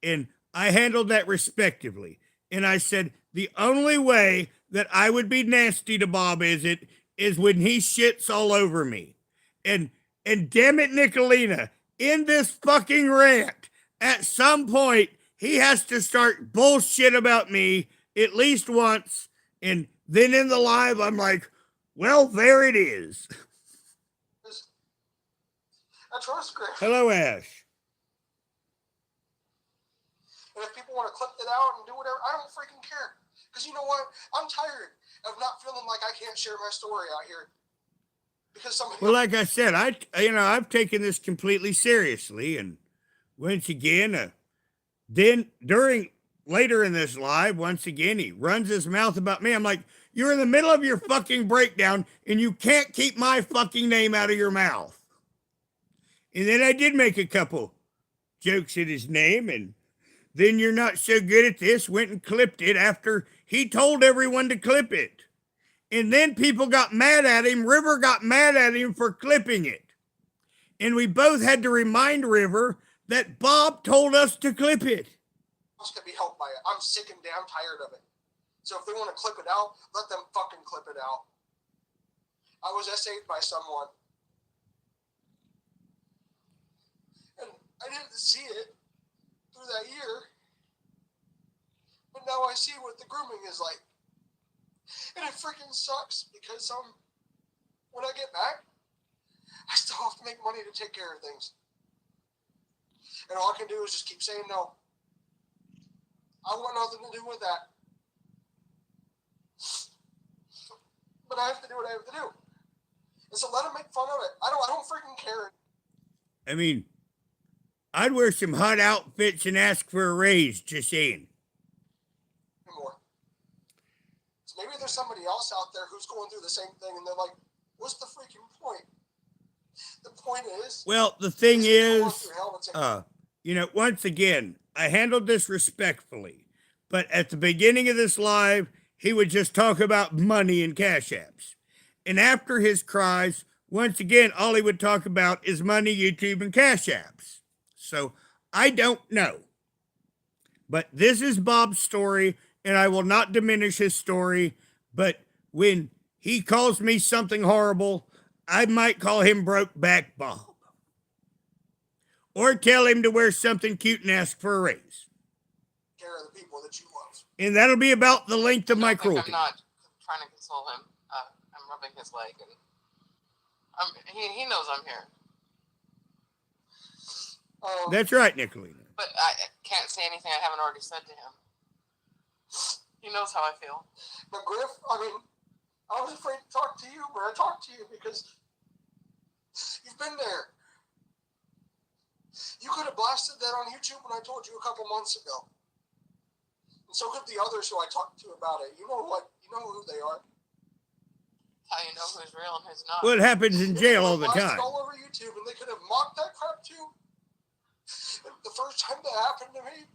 And I handled that respectively. And I said, the only way that I would be nasty to Bob is when he shits all over me. And damn it, Nicolina, in this fucking rant, at some point, he has to start bullshit about me at least once. And then in the live, I'm like, well, there it is. I trust Griff. Hello, Ash. And if people want to clip it out and do whatever, I don't freaking care. Because you know what? I'm tired of not feeling like I can't share my story out here. Because somebody... Well, like I said, I've taken this completely seriously. And once again, then later in this live, once again, he runs his mouth about me. I'm like, you're in the middle of your fucking breakdown and you can't keep my fucking name out of your mouth. And then I did make a couple jokes at his name, and then you're not so good at this, went and clipped it after he told everyone to clip it. And then people got mad at him. River got mad at him for clipping it. And we both had to remind River that Bob told us to clip it. Else can be helped by it. I'm sick and damn tired of it. So if they want to clip it out, let them fucking clip it out. I was essayed by someone. And I didn't see it through that year. But now I see what the grooming is like. And it freaking sucks because when I get back, I still have to make money to take care of things. And all I can do is just keep saying no. I want nothing to do with that. But I have to do what I have to do. And so let them make fun of it. I don't freaking care. I mean, I'd wear some hot outfits and ask for a raise, just saying. Anymore. It's maybe there's somebody else out there who's going through the same thing, and they're like, "What's the freaking point?" The point is, well, the thing is, like, once again, I handled this respectfully, but at the beginning of this live, he would just talk about money and cash apps. And after his cries, once again, all he would talk about is money, YouTube, and cash apps. So I don't know. But this is Bob's story, and I will not diminish his story. But when he calls me something horrible, I might call him Brokeback Bob. Or tell him to wear something cute and ask for a raise. Care of the people that you love. And that'll be about the length of my cruelty. I'm not trying to console him. I'm rubbing his leg, and he knows I'm here. That's right, Nicolina. But I can't say anything I haven't already said to him. He knows how I feel. But Griff, I was afraid to talk to you, but I talked to you because you've been there. You could have blasted that on YouTube when I told you a couple months ago. And so could the others who I talked to about it. You know who they are. How you know who's real and who's not. Well, it happens in jail all the time. All over YouTube, and they could have mocked that crap too. The first time that happened to me,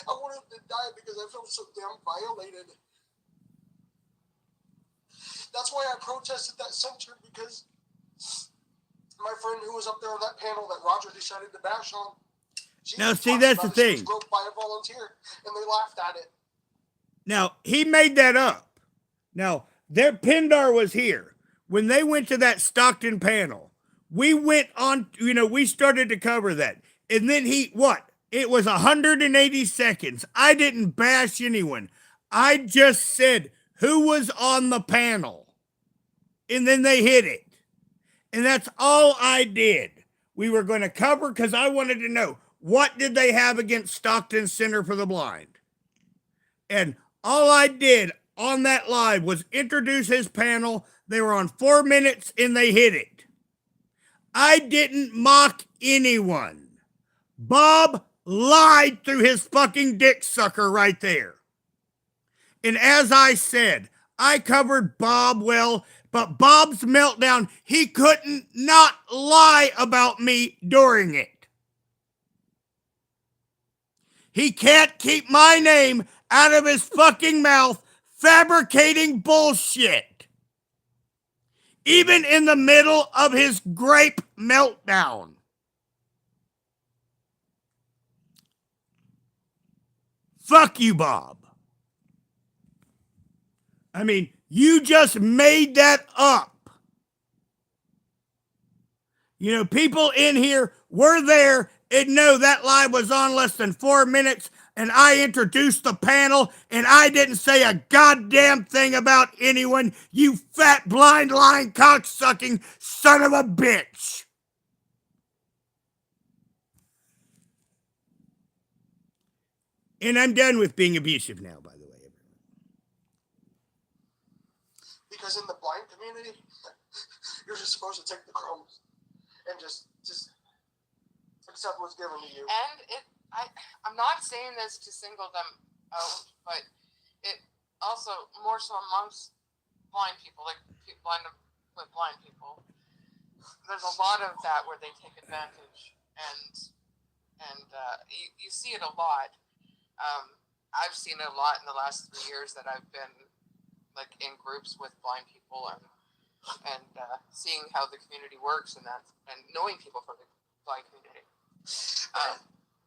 I wanted to die because I felt so damn violated. That's why I protested that censor, because my friend who was up there on that panel that Roger decided to bash on. Now, see, that's the thing. She was groped by a volunteer, and they laughed at it. Now, he made that up. Now, their Pindar was here. When they went to that Stockton panel, we went on, we started to cover that. And then it was 180 seconds. I didn't bash anyone. I just said who was on the panel. And then they hit it. And that's all I did. We were going to cover because I wanted to know, what did they have against Stockton Center for the Blind? And all I did on that live was introduce his panel. They were on 4 minutes and they hit it. I didn't mock anyone. Bob lied through his fucking dick sucker right there. And as I said, I covered Bob well, but Bob's meltdown, he couldn't not lie about me during it. He can't keep my name out of his fucking mouth fabricating bullshit. Even in the middle of his grape meltdown. Fuck you, Bob. I mean, you just made that up. People in here were there and know that live was on less than 4 minutes, and I introduced the panel, and I didn't say a goddamn thing about anyone, you fat, blind, lying, cocksucking son of a bitch. And I'm done with being abusive now, by the way. Because in the blind community, you're just supposed to take the crumbs and just accept what's given to you. And I'm not saying this to single them out, but it also more so amongst blind people, like blind people. There's a lot of that where they take advantage, and you see it a lot. I've seen it a lot in the last 3 years that I've been in groups with blind people and seeing how the community works and knowing people from the blind community.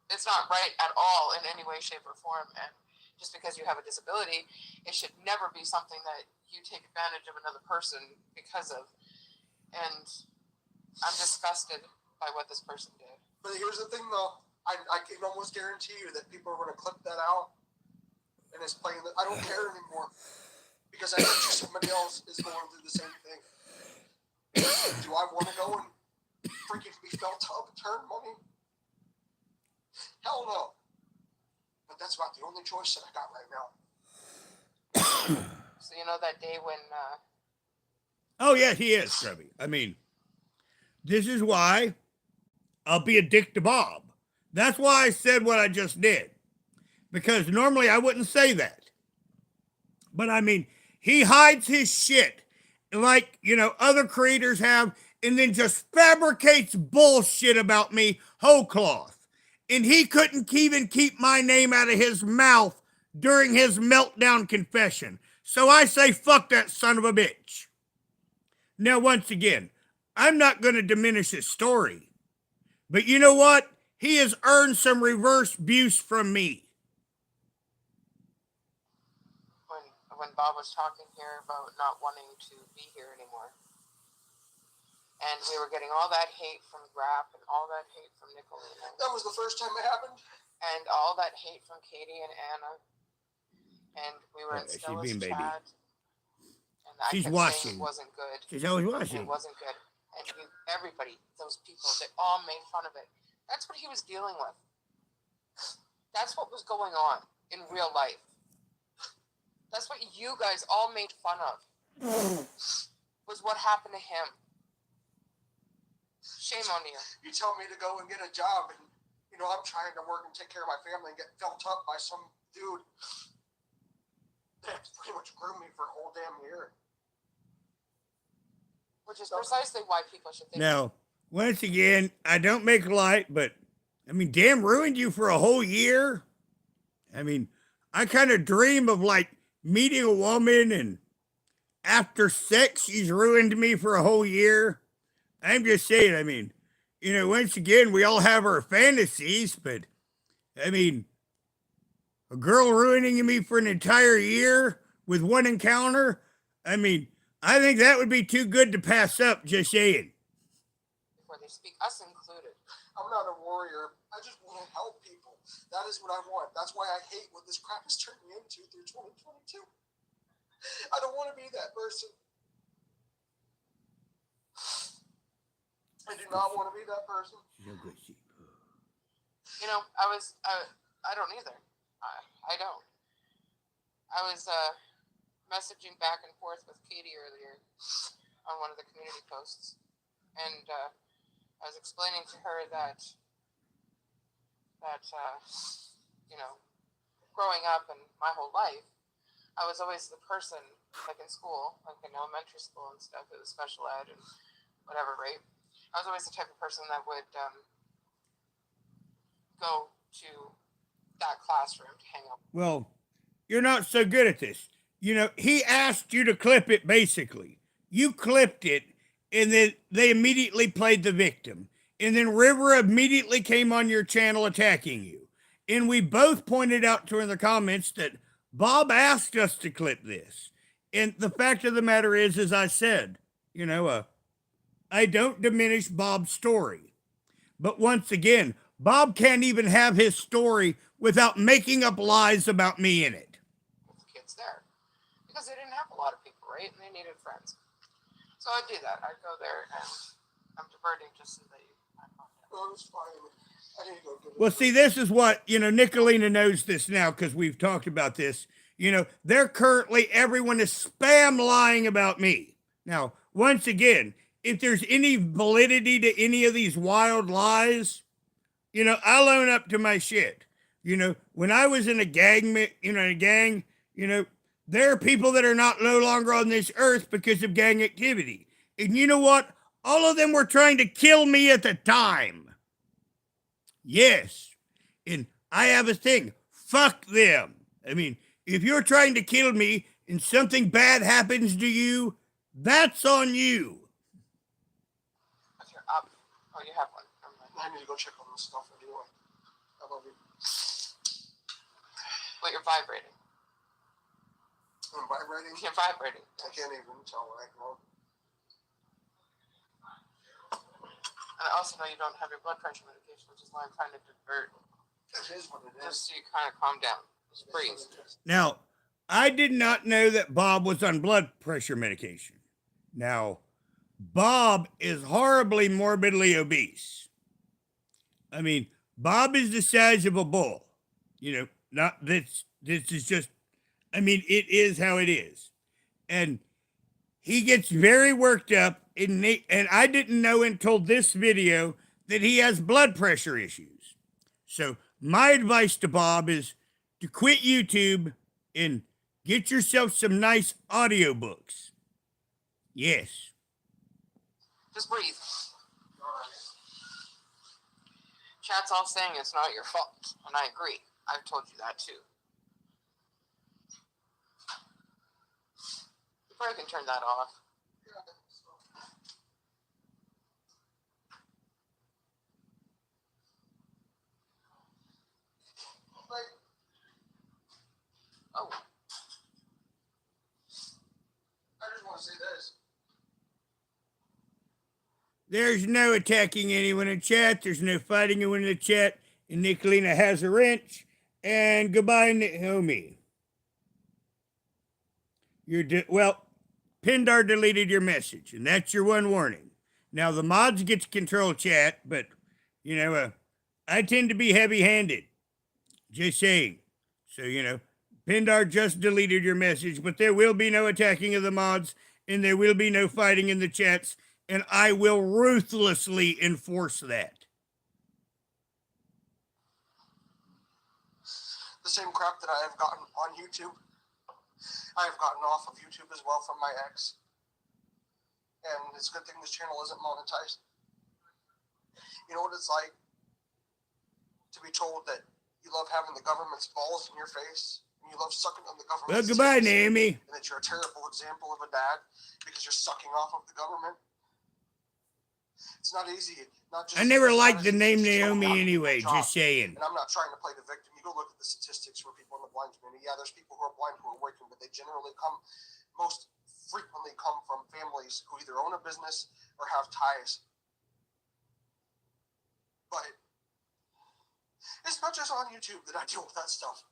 It's not right at all in any way, shape, or form. And just because you have a disability, it should never be something that you take advantage of another person because of. And I'm disgusted by what this person did. But here's the thing, though. I can almost guarantee you that people are going to clip that out and it's playing. I don't care anymore because I bet you somebody else is going through the same thing. Do I want to go and freaking be felt up and turn money? Hell no. But that's about the only choice that I got right now. So that day when... Oh, yeah, he is, Scrubby. I mean, this is why I'll be a dick to Bob. That's why I said what I just did. Because normally I wouldn't say that. But I mean, he hides his shit like, other creators have, and then just fabricates bullshit about me whole cloth. And he couldn't even keep my name out of his mouth during his meltdown confession. So I say, fuck that son of a bitch. Now, once again, I'm not going to diminish his story. But you know what? He has earned some reverse abuse from me. When Bob was talking here about not wanting to be here anymore, and we were getting all that hate from Grap and all that hate from Nicolina. That was the first time it happened. And all that hate from Katie and Anna. And we were in Stella's chat. And I She's kept watching. saying it wasn't good. She's always watching. It wasn't good. And everybody, those people, they all made fun of it. That's what he was dealing with. That's what was going on in real life. That's what you guys all made fun of. Was what happened to him. Shame on you. You tell me to go and get a job, and I'm trying to work and take care of my family, and get felt up by some dude that pretty much groomed me for a whole damn year. Which is precisely why people should think. Now, once again, I don't make light, but damn, ruined you for a whole year. I kind of dream of meeting a woman, and after sex, she's ruined me for a whole year. I'm just saying, once again, we all have our fantasies, but a girl ruining me for an entire year with one encounter, I think that would be too good to pass up, just saying. Before they speak, us included. I'm not a warrior. I just want to help people. That is what I want. That's why I hate what this crap has turned me into through 2022. I don't want to be that person. I do not want to be that person. I don't either. I don't. I was messaging back and forth with Katie earlier on one of the community posts, and I was explaining to her that growing up and my whole life, I was always the person, like in school, like in elementary school and stuff, it was special ed and whatever, right? I was always the type of person that would go to that classroom to hang out. Well, you're not so good at this. He asked you to clip it, basically. You clipped it, and then they immediately played the victim. And then River immediately came on your channel attacking you. And we both pointed out to her in the comments that Bob asked us to clip this. And the fact of the matter is, as I said, I don't diminish Bob's story. But once again, Bob can't even have his story without making up lies about me in it. With the kids there. Because they didn't have a lot of people, right? And they needed friends. So I'd do that. I'd go there, and I'm diverting just so that you might find out. Oh, it's fine. I need to go get it. Well, see, this is what, Nicolina knows this now because we've talked about this. They're currently, everyone is spam lying about me. Now, once again, if there's any validity to any of these wild lies, I'll own up to my shit. When I was in a gang, there are people that are no longer on this earth because of gang activity. And you know what? All of them were trying to kill me at the time. Yes. And I have a thing. Fuck them. If you're trying to kill me and something bad happens to you, that's on you. If you're up, you have one. I need to go check on this stuff anyway. I love you. But you're vibrating. I'm vibrating. You're vibrating. I can't even tell what I can. And I also know you don't have your blood pressure medication, which is why I'm trying to divert. It is what it is. Just so you kind of calm down. Just breathe. Now, I did not know that Bob was on blood pressure medication. Now, Bob is horribly morbidly obese. Bob is the size of a bull. Not this is just, it is how it is. And he gets very worked up, and I didn't know until this video that he has blood pressure issues. So my advice to Bob is to quit YouTube and Get yourself some nice audiobooks. Yes. Just breathe. Chat's all saying it's not your fault, and I agree. I've told you that too. You probably can turn that off. Oh. I just want to say this. There's no attacking anyone in chat. There's no fighting anyone in the chat. And Nicolina has a wrench. And goodbye, Naomi. Well, Pindar deleted your message, and that's your one warning. Now, the mods get to control chat, but, I tend to be heavy-handed. Just saying. So, Pindar just deleted your message, but there will be no attacking of the mods, and there will be no fighting in the chats, and I will ruthlessly enforce that. The same crap that I have gotten on YouTube, I have gotten off of YouTube as well from my ex. And it's a good thing this channel isn't monetized. You know what it's like to be told that you love having the government's balls in your face, and you love sucking on the government's Well, goodbye, tits, Naomi. and that you're a terrible example of a dad because you're sucking off of the government. It's not easy. Not just I never it's liked not the as name easy as showing Naomi up to anyway, your job. just saying. And I'm not trying to play the victim. You go look at the statistics for people in the blind community. Yeah, there's people who are blind who are working, but they generally most frequently come from families who either own a business or have ties. But it's not just on YouTube that I deal with that stuff.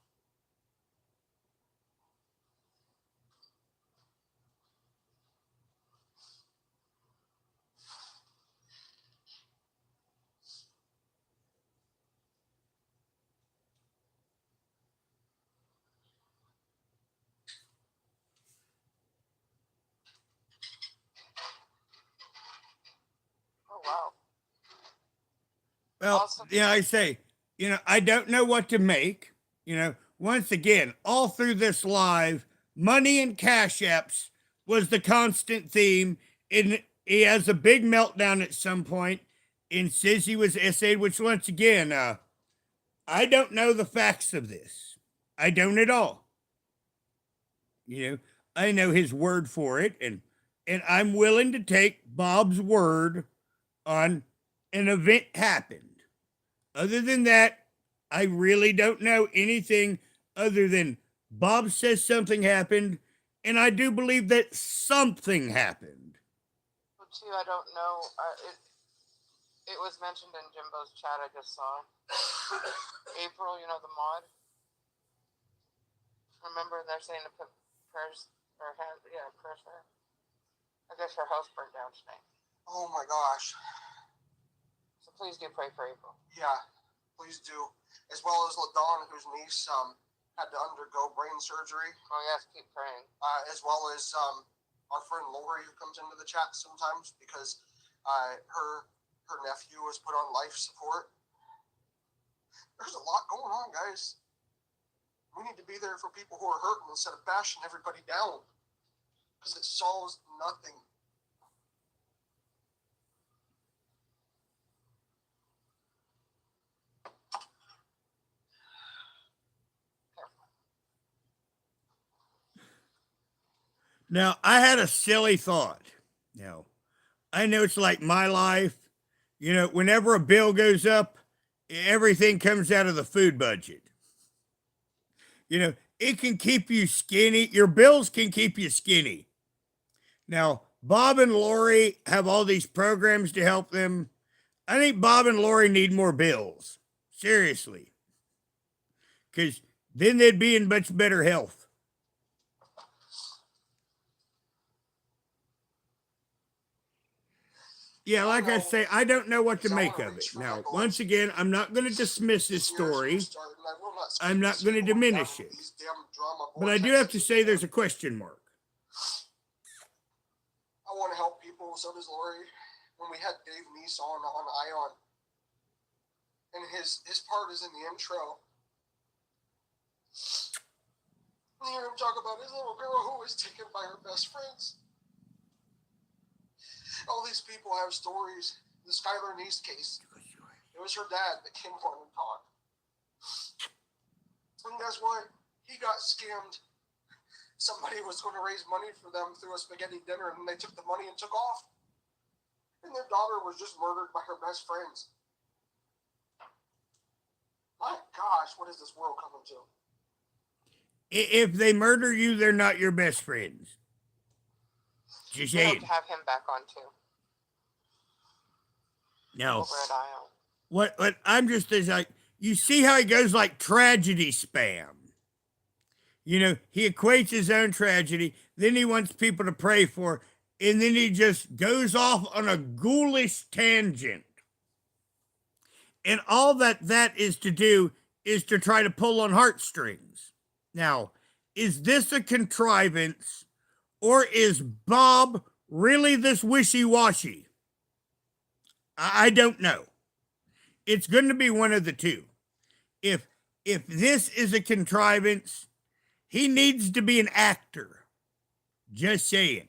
Oh, wow. Well, Awesome. I say, I don't know what to make. Once again, all through this live, money and cash apps was the constant theme. And he has a big meltdown at some point and says he was essayed, which once again, I don't know the facts of this. I don't at all. I know his word for it, and I'm willing to take Bob's word on an event happened. Other than that, I really don't know anything other than Bob says something happened, and I do believe that something happened. Well, too, I don't know. It was mentioned in Jimbo's chat I just saw. April, the mod. Remember, they're saying to put prayers for her. Yeah, prayers for her. I guess her house burned down tonight. Oh my gosh. So please do pray for April. Yeah, please do. As well as LaDawn, whose niece had to undergo brain surgery. Oh, yes, keep praying. As well as our friend Lori, who comes into the chat sometimes because her nephew was put on life support. There's a lot going on, guys. We need to be there for people who are hurting instead of bashing everybody down, because it solves nothing. Now, I had a silly thought. I know it's like my life. Whenever a bill goes up, everything comes out of the food budget. It can keep you skinny. Your bills can keep you skinny. Now, Bob and Lori have all these programs to help them. I think Bob and Lori need more bills. Seriously. Because then they'd be in much better health. Yeah, like I say, I don't know what to make of it. Now, once again, I'm not going to dismiss this story. I'm not going to diminish it. But I do have to say there's a question mark. I want to help people, so does Lori. When we had Dave Neese on Ion, and his part is in the intro. And you hear him talk about his little girl who was taken by her best friends. All these people have stories. The Skylar Neese case. It was her dad that came on and talked. And guess what? He got scammed. Somebody was going to raise money for them through a spaghetti dinner, and they took the money and took off. And their daughter was just murdered by her best friends. My gosh, what is this world coming to? If they murder you, they're not your best friends. Just We hope saying. to have him back on too. No. Over at IO. What I'm just is like, you see how he goes like tragedy spam. You know, he equates his own tragedy, then he wants people to pray for, and then he just goes off on a ghoulish tangent. And all that is to do is to try to pull on heartstrings. Now, is this a contrivance, or is Bob really this wishy-washy? I don't know. It's going to be one of the two. If this is a contrivance, he needs to be an actor. Just saying.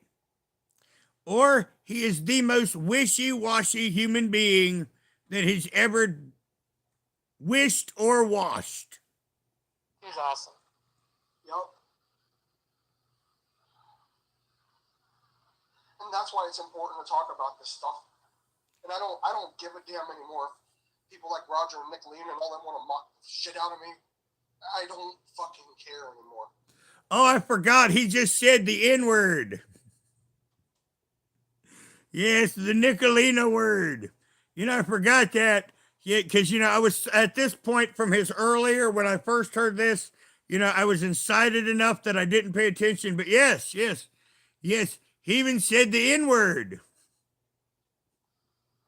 Or he is the most wishy-washy human being that has ever wished or washed. He's awesome. Yep. And that's why it's important to talk about this stuff. And I don't give a damn anymore. People like Roger and Nick Lean and all them want to mock the shit out of me. I don't fucking care anymore. Oh, I forgot. He just said the N-word. Yes, the Nicolina word. You know, I forgot that. Yeah, because, you know, I was at this point from his earlier, when I first heard this, you know, I was incited enough that I didn't pay attention. But yes, he even said the N-word.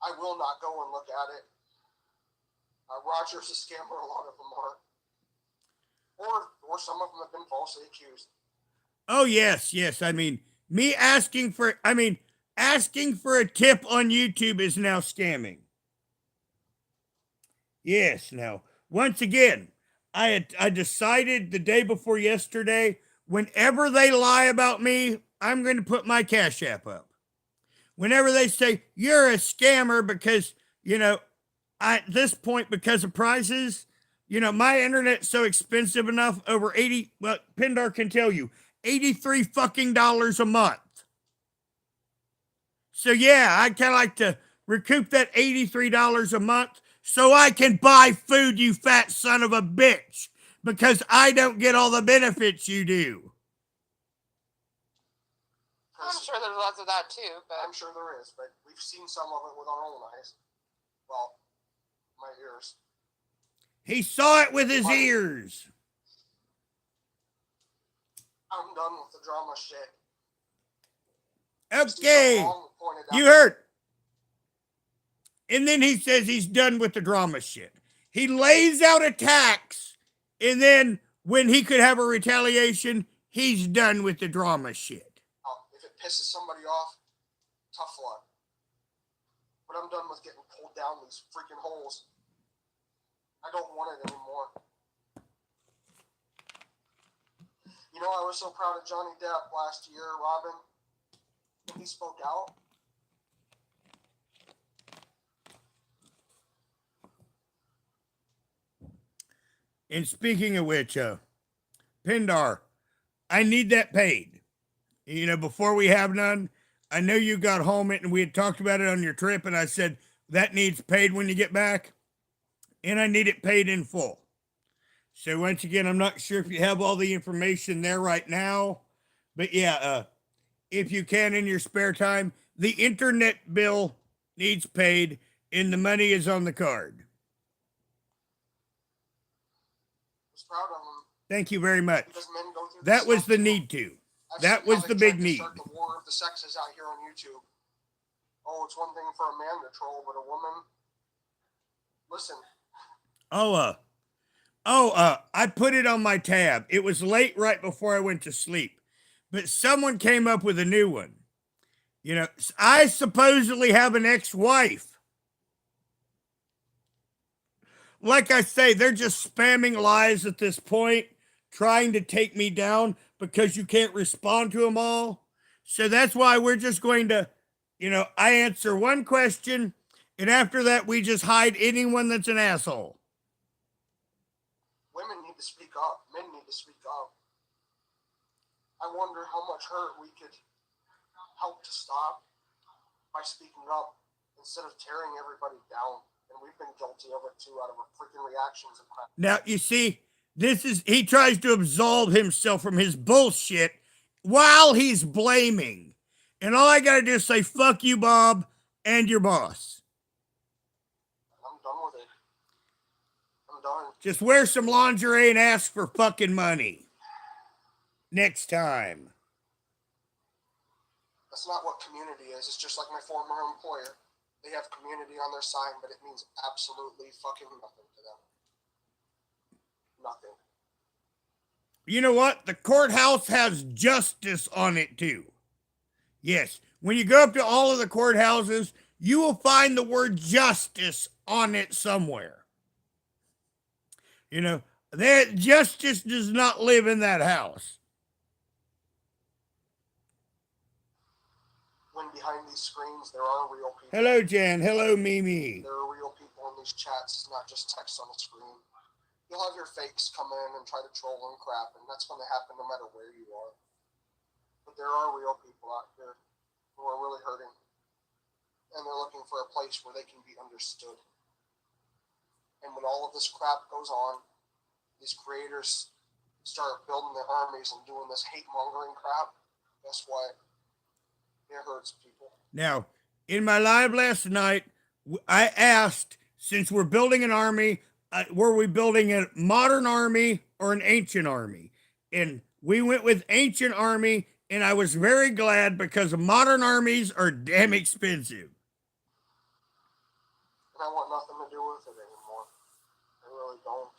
I will not go and look at it. Roger's a scammer, a lot of them are. Or some of them have been falsely accused. Oh, yes. I mean, asking for a tip on YouTube is now scamming. Yes, now, once again, I decided the day before yesterday, whenever they lie about me, I'm going to put my Cash App up. Whenever they say, you're a scammer because, you know, at this point, because of prices, you know, my internet's so expensive enough, over 80, well, Pindar can tell you, $83 fucking a month. So yeah, I kind of like to recoup that $83 a month so I can buy food, you fat son of a bitch, because I don't get all the benefits you do. I'm sure there's lots of that too, but I'm sure there is, but we've seen some of it with our own eyes. Well, my ears. He saw it with his ears. I'm done with the drama shit. Okay, you heard. And then he says he's done with the drama shit. He lays out attacks, and then when he could have a retaliation, he's done with the drama shit. If it pisses somebody off, tough luck. But I'm done with getting pulled down these freaking holes. I don't want it anymore. You know, I was so proud of Johnny Depp last year, Robin, when he spoke out. And speaking of which, Pindar, I need that paid. You know, before we have none, I know you got home and we had talked about it on your trip, and I said that needs paid when you get back, and I need it paid in full. So once again, I'm not sure if you have all the information there right now, but yeah, if you can in your spare time, the internet bill needs paid, and the money is on the card. Proud of them. Thank you very much. Men go through that was the too. need to. I've that was the big need. Start the war of the sexes out here on YouTube. Oh, it's one thing for a man to troll, but a woman. Listen. I put it on my tab. It was late right before I went to sleep, but someone came up with a new one. You know, I supposedly have an ex-wife. Like I say, they're just spamming lies at this point, trying to take me down. because you can't respond to them all. So that's why we're just going to, I answer one question, and after that, we just hide anyone that's an asshole. Women need to speak up. Men need to speak up. I wonder how much hurt we could help to stop by speaking up instead of tearing everybody down. And we've been guilty of it too, out of our freaking reactions and crap. Now, you see, he tries to absolve himself from his bullshit while he's blaming. And all I got to do is say, fuck you, Bob, and your boss. I'm done with it. I'm done. Just wear some lingerie and ask for fucking money. Next time. That's not what community is. It's just like my former employer. They have community on their sign, but it means absolutely fucking nothing to them. Nothing. You know what? The courthouse has justice on it too. Yes, when you go up to all of the courthouses, you will find the word justice on it somewhere. That justice does not live in that house. When behind these screens, there are real people. Hello, Jan. Hello, Mimi. There are real people in these chats. It's not just text on the screen. You'll have your fakes come in and try to troll and crap, and that's going to happen no matter where you are. But there are real people out here who are really hurting, and they're looking for a place where they can be understood. And when all of this crap goes on, these creators start building their armies and doing this hate-mongering crap, guess what? It hurts people. Now, in my live last night, I asked, since we're building an army, were we building a modern army or an ancient army? And we went with ancient army, and I was very glad because modern armies are damn expensive. And I want nothing to do with it anymore. I really don't.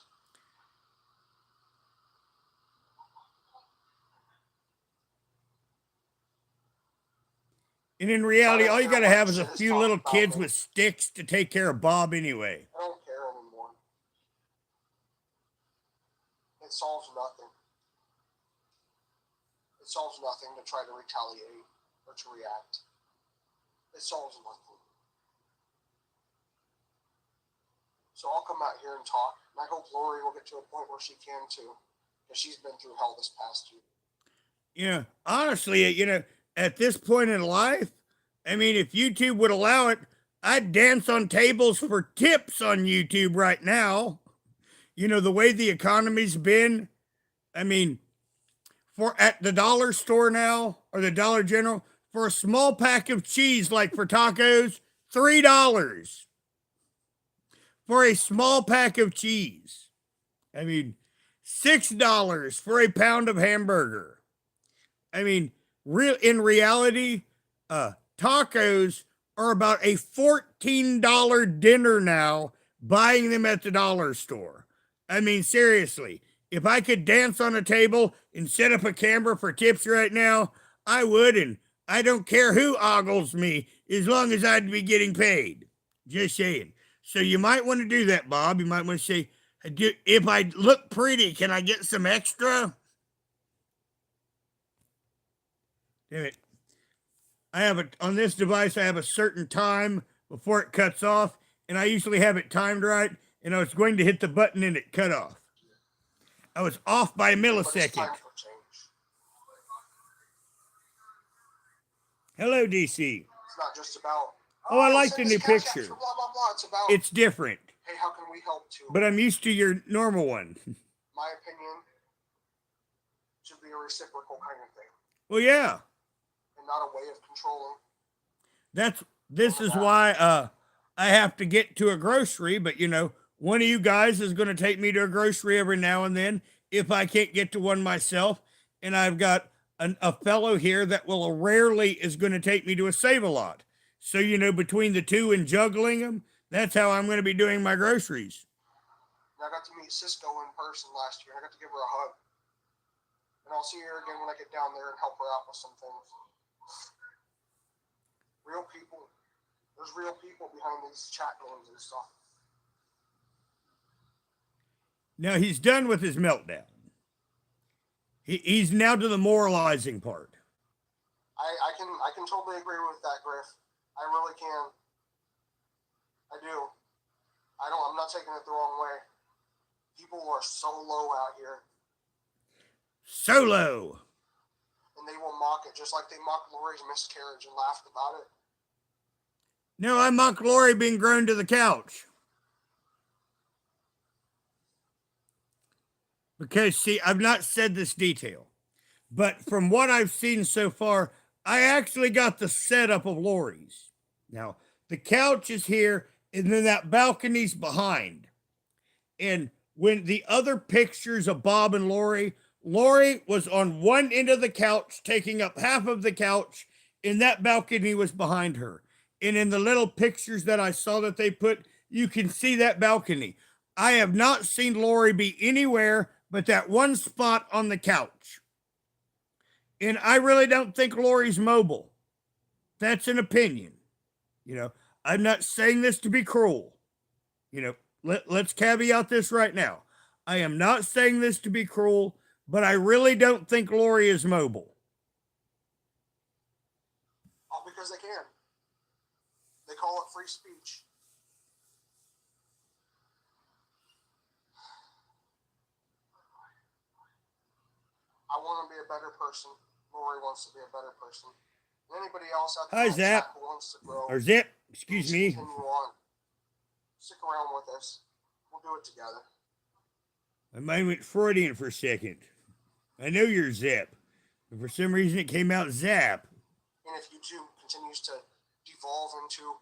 And in reality, all you got to have is a few little kids with sticks to take care of Bob anyway. I don't care anymore. It solves nothing. It solves nothing to try to retaliate or to react. It solves nothing. So I'll come out here and talk, and I hope Lori will get to a point where she can too, because she's been through hell this past year. Honestly, at this point in life, I mean, if YouTube would allow it, I'd dance on tables for tips on YouTube right now. The way the economy's been, I mean, at the dollar store now, or the Dollar General, for a small pack of cheese, like for tacos, $3 for a small pack of cheese. I mean, $6 for a pound of hamburger. I mean, in reality, tacos are about a $14 dinner now, buying them at the dollar store. I mean, seriously, if I could dance on a table and set up a camera for tips right now, I would, and I don't care who ogles me as long as I'd be getting paid. Just saying. So you might want to do that, Bob. You might want to say, if I look pretty, can I get some extra? Damn it. On this device, I have a certain time before it cuts off, and I usually have it timed right, and I was going to hit the button and it cut off. I was off by a millisecond. Hello, DC. It's not just about, oh, I like the new picture. Blah, blah, blah. It's about, it's different. Hey, how can we help too? But I'm used to your normal one. My opinion should be a reciprocal kind of thing. Well, yeah. And not a way of controlling. This is why I have to get to a grocery, but one of you guys is going to take me to a grocery every now and then if I can't get to one myself. And I've got a fellow here that will rarely is going to take me to a Save-A-Lot. So, between the two and juggling them, that's how I'm going to be doing my groceries. And I got to meet Cisco in person last year. I got to give her a hug. And I'll see her again when I get down there and help her out with some things. Real people. There's real people behind these chat names and stuff. Now he's done with his meltdown. He's now to the moralizing part. I can totally agree with that, Griff. I really can. I do. I'm not taking it the wrong way. People are so low out here. So low. And they will mock it, just like they mocked Lori's miscarriage and laughed about it. No, I mock Lori being grown to the couch. Because, see, I've not said this detail, but from what I've seen so far, I actually got the setup of Lori's. Now, the couch is here, and then that balcony's behind. And when the other pictures of Bob and Lori was on one end of the couch, taking up half of the couch, and that balcony was behind her. And in the little pictures that I saw that they put, you can see that balcony. I have not seen Lori be anywhere but that one spot on the couch. And I really don't think Lori's mobile. That's an opinion. You know, I'm not saying this to be cruel. You know, let's caveat this right now. I am not saying this to be cruel, but I really don't think Lori is mobile. All because they can. They call it free speech. I want to be a better person. Lori wants to be a better person. And anybody else out there Hi, Zap. who wants to grow. Or Zip, excuse me. Continue on. Stick around with us. We'll do it together. My mind went Freudian for a second. I know you're Zip, but for some reason it came out Zap. And if YouTube continues to devolve into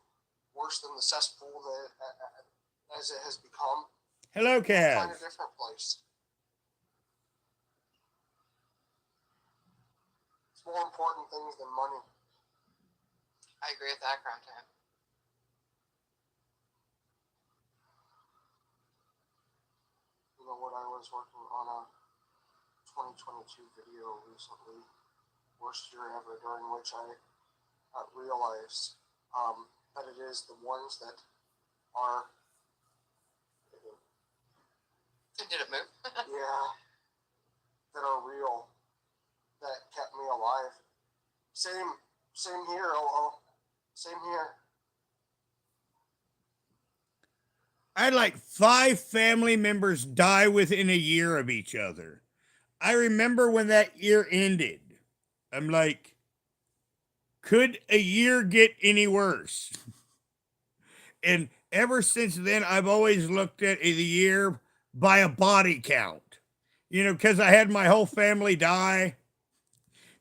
worse than the cesspool that as it has become, Hello, Cav. find a different place. It's more important things than money. I agree with that, Crumpton. You know what? I was working on a 2022 video recently, worst year ever, during which I realized that it is the ones that are, Did it move? yeah, that are real, that kept me alive. Same here, same here. I had like 5 family members die within a year of each other. I remember when that year ended. I'm like, could a year get any worse? And ever since then, I've always looked at the year by a body count. You know, because I had my whole family die.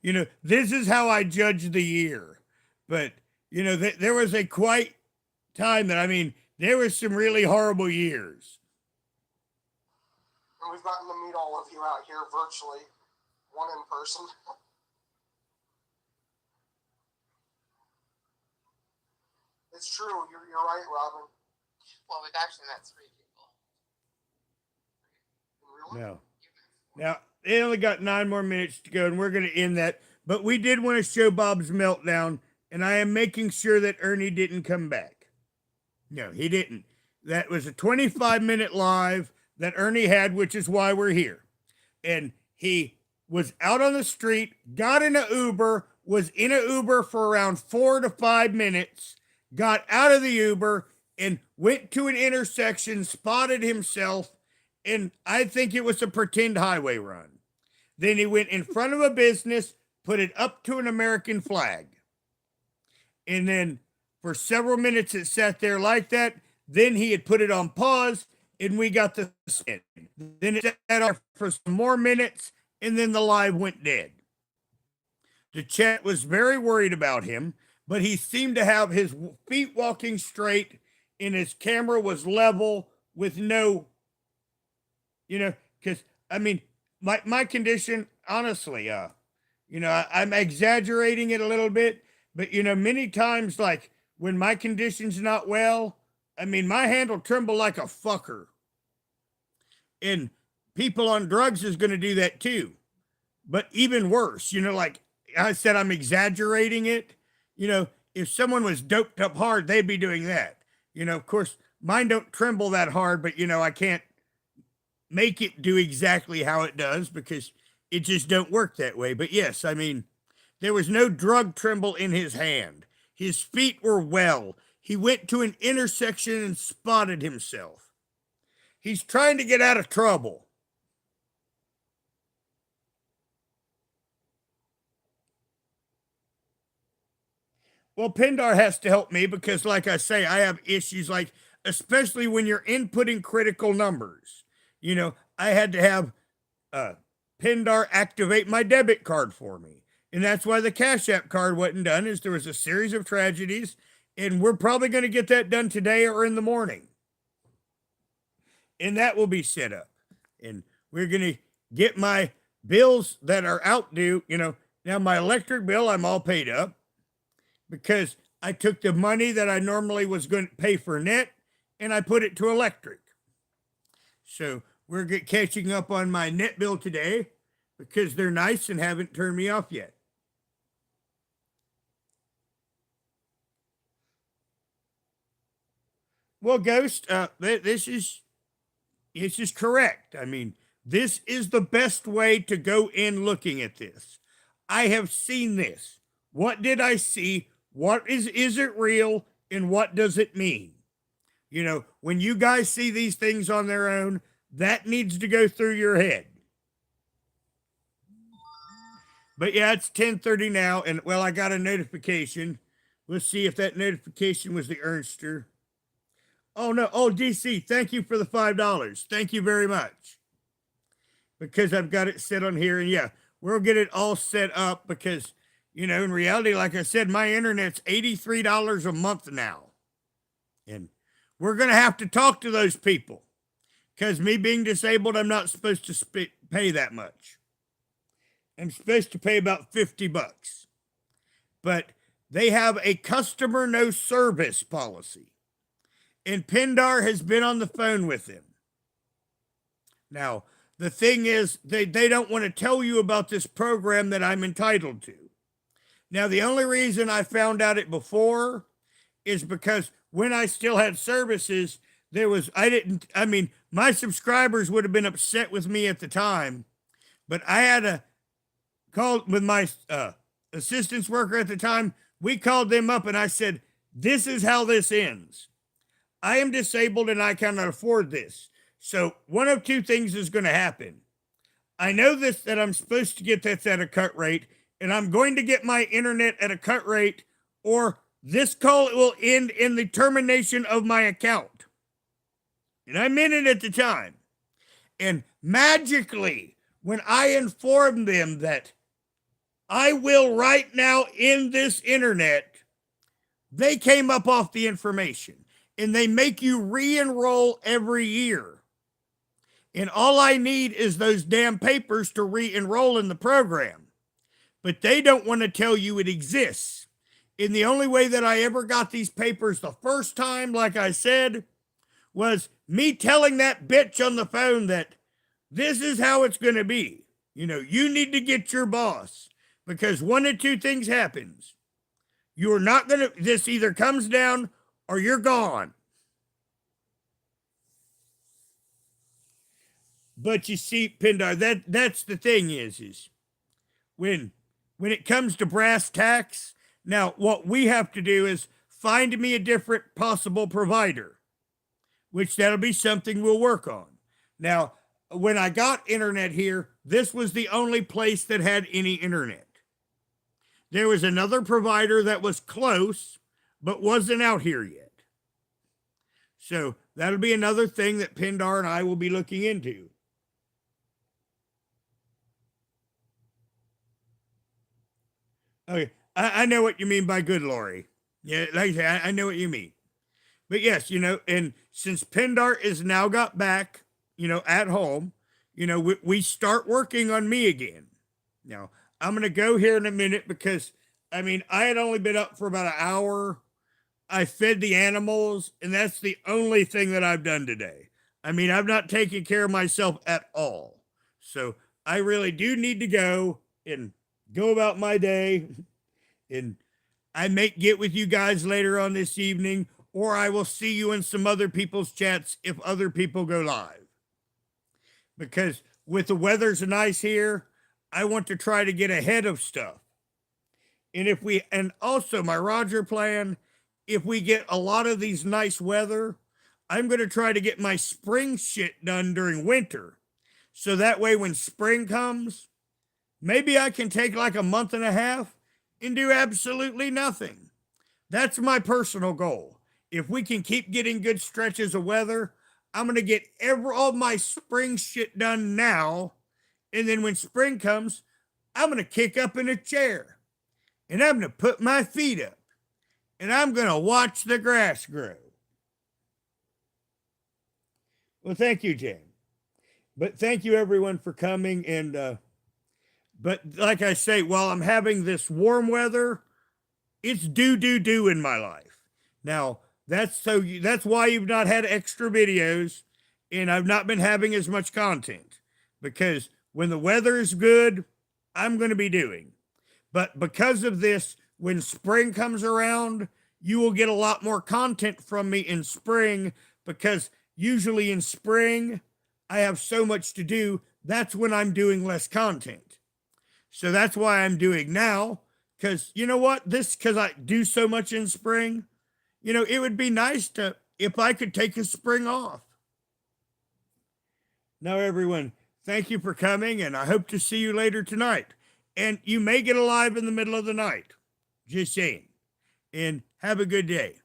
You know, this is how I judge the year. But, you know, there was a quite time that, I mean, there were some really horrible years. And we've gotten to meet all of you out here virtually, one in person. It's true. You're right, Robin. Well, we've actually met 3 people. Really? No. Now, they only got 9 more minutes to go, and we're going to end that. But we did want to show Bob's meltdown, and I am making sure that Ernie didn't come back. No, he didn't. That was a 25-minute live that Ernie had, which is why we're here. And he was out on the street, got in an Uber, was in an Uber for around 4 to 5 minutes, got out of the Uber, and went to an intersection, spotted himself, and I think it was a pretend highway run. Then he went in front of a business, put it up to an American flag. And then for several minutes it sat there like that. Then he had put it on pause, and we got the spin. Then it sat on for some more minutes, and then the live went dead. The chat was very worried about him, but he seemed to have his feet walking straight, and his camera was level with no, you know, because, I mean, my condition, honestly, you know, I'm exaggerating it a little bit, but, you know, many times, like, when my condition's not well, I mean, my hand will tremble like a fucker. And people on drugs is going to do that too. But even worse, you know, like I said, I'm exaggerating it. You know, if someone was doped up hard, they'd be doing that. You know, of course, mine don't tremble that hard, but, you know, I can't make it do exactly how it does because it just don't work that way. But yes, I mean, there was no drug tremble in his hand. His feet were well. He went to an intersection and spotted himself. He's trying to get out of trouble. Well, Pindar has to help me because, like I say, I have issues like, especially when you're inputting critical numbers. I had to have Pindar activate my debit card for me. And that's why the Cash App card wasn't done, is there was a series of tragedies, and we're probably going to get that done today or in the morning. And that will be set up. And we're going to get my bills that are out due. Now my electric bill, I'm all paid up because I took the money that I normally was going to pay for net and I put it to electric. So we're catching up on my net bill today because they're nice and haven't turned me off yet. Well, Ghost, this is correct. I mean, this is the best way to go in looking at this. I have seen this. What did I see? What is it real? And what does it mean? When you guys see these things on their own, that needs to go through your head. But yeah, it's 10:30 now, and well, I got a notification. Let's see if that notification was the Ernster. Oh no, DC, thank you for the $5. Thank you very much. Because I've got it set on here, and yeah, we'll get it all set up because, in reality, like I said, my internet's $83 a month now. And we're going to have to talk to those people because me being disabled, I'm not supposed to pay that much. I'm supposed to pay about $50. But they have a customer no service policy. And Pindar has been on the phone with him. Now, the thing is, they don't want to tell you about this program that I'm entitled to. Now, the only reason I found out it before is because when I still had services, my subscribers would have been upset with me at the time, but I had to call with my assistance worker at the time. We called them up and I said, this is how this ends. I am disabled and I cannot afford this. So one of two things is going to happen. I know that I'm supposed to get this at a cut rate, and I'm going to get my internet at a cut rate, or this call will end in the termination of my account. And I meant it at the time. And magically, when I informed them that I will right now end this internet, they came up off the information. And they make you re-enroll every year. And all I need is those damn papers to re-enroll in the program. But they don't want to tell you it exists. And the only way that I ever got these papers the first time, like I said, was me telling that bitch on the phone that this is how it's going to be. You need to get your boss. Because one of two things happens. You're not going to, this either comes down or you're gone. But you see, Pindar, that's the thing is when it comes to brass tacks, now what we have to do is find me a different possible provider, which that'll be something we'll work on. Now, when I got internet here, this was the only place that had any internet. There was another provider that was close, but wasn't out here yet. So that'll be another thing that Pindar and I will be looking into. Okay, I know what you mean by good, Lori. Yeah, like I say, I know what you mean. But yes, and since Pindar is now got back, at home, we start working on me again. Now, I'm going to go here in a minute because, I had only been up for about an hour. I fed the animals, and that's the only thing that I've done today. I've not taken care of myself at all. So I really do need to go and go about my day. And I may get with you guys later on this evening, or I will see you in some other people's chats if other people go live. Because with the weather's nice here, I want to try to get ahead of stuff. And also my Roger plan, if we get a lot of these nice weather, I'm going to try to get my spring shit done during winter. So that way when spring comes, maybe I can take like a month and a half and do absolutely nothing. That's my personal goal. If we can keep getting good stretches of weather, I'm going to get all my spring shit done now. And then when spring comes, I'm going to kick up in a chair and I'm going to put my feet up and I'm going to watch the grass grow. Well, thank you, Jen. But thank you everyone for coming. And, but like I say, while I'm having this warm weather, it's do in my life. Now, that's why you've not had extra videos and I've not been having as much content, because when the weather is good, I'm going to be doing. But because of this, when spring comes around, you will get a lot more content from me in spring, because usually in spring, I have so much to do. That's when I'm doing less content. So that's why I'm doing now, because you know what? Because I do so much in spring, it would be nice if I could take a spring off. Now, everyone, thank you for coming, and I hope to see you later tonight. And you may get alive in the middle of the night. Just saying. And have a good day.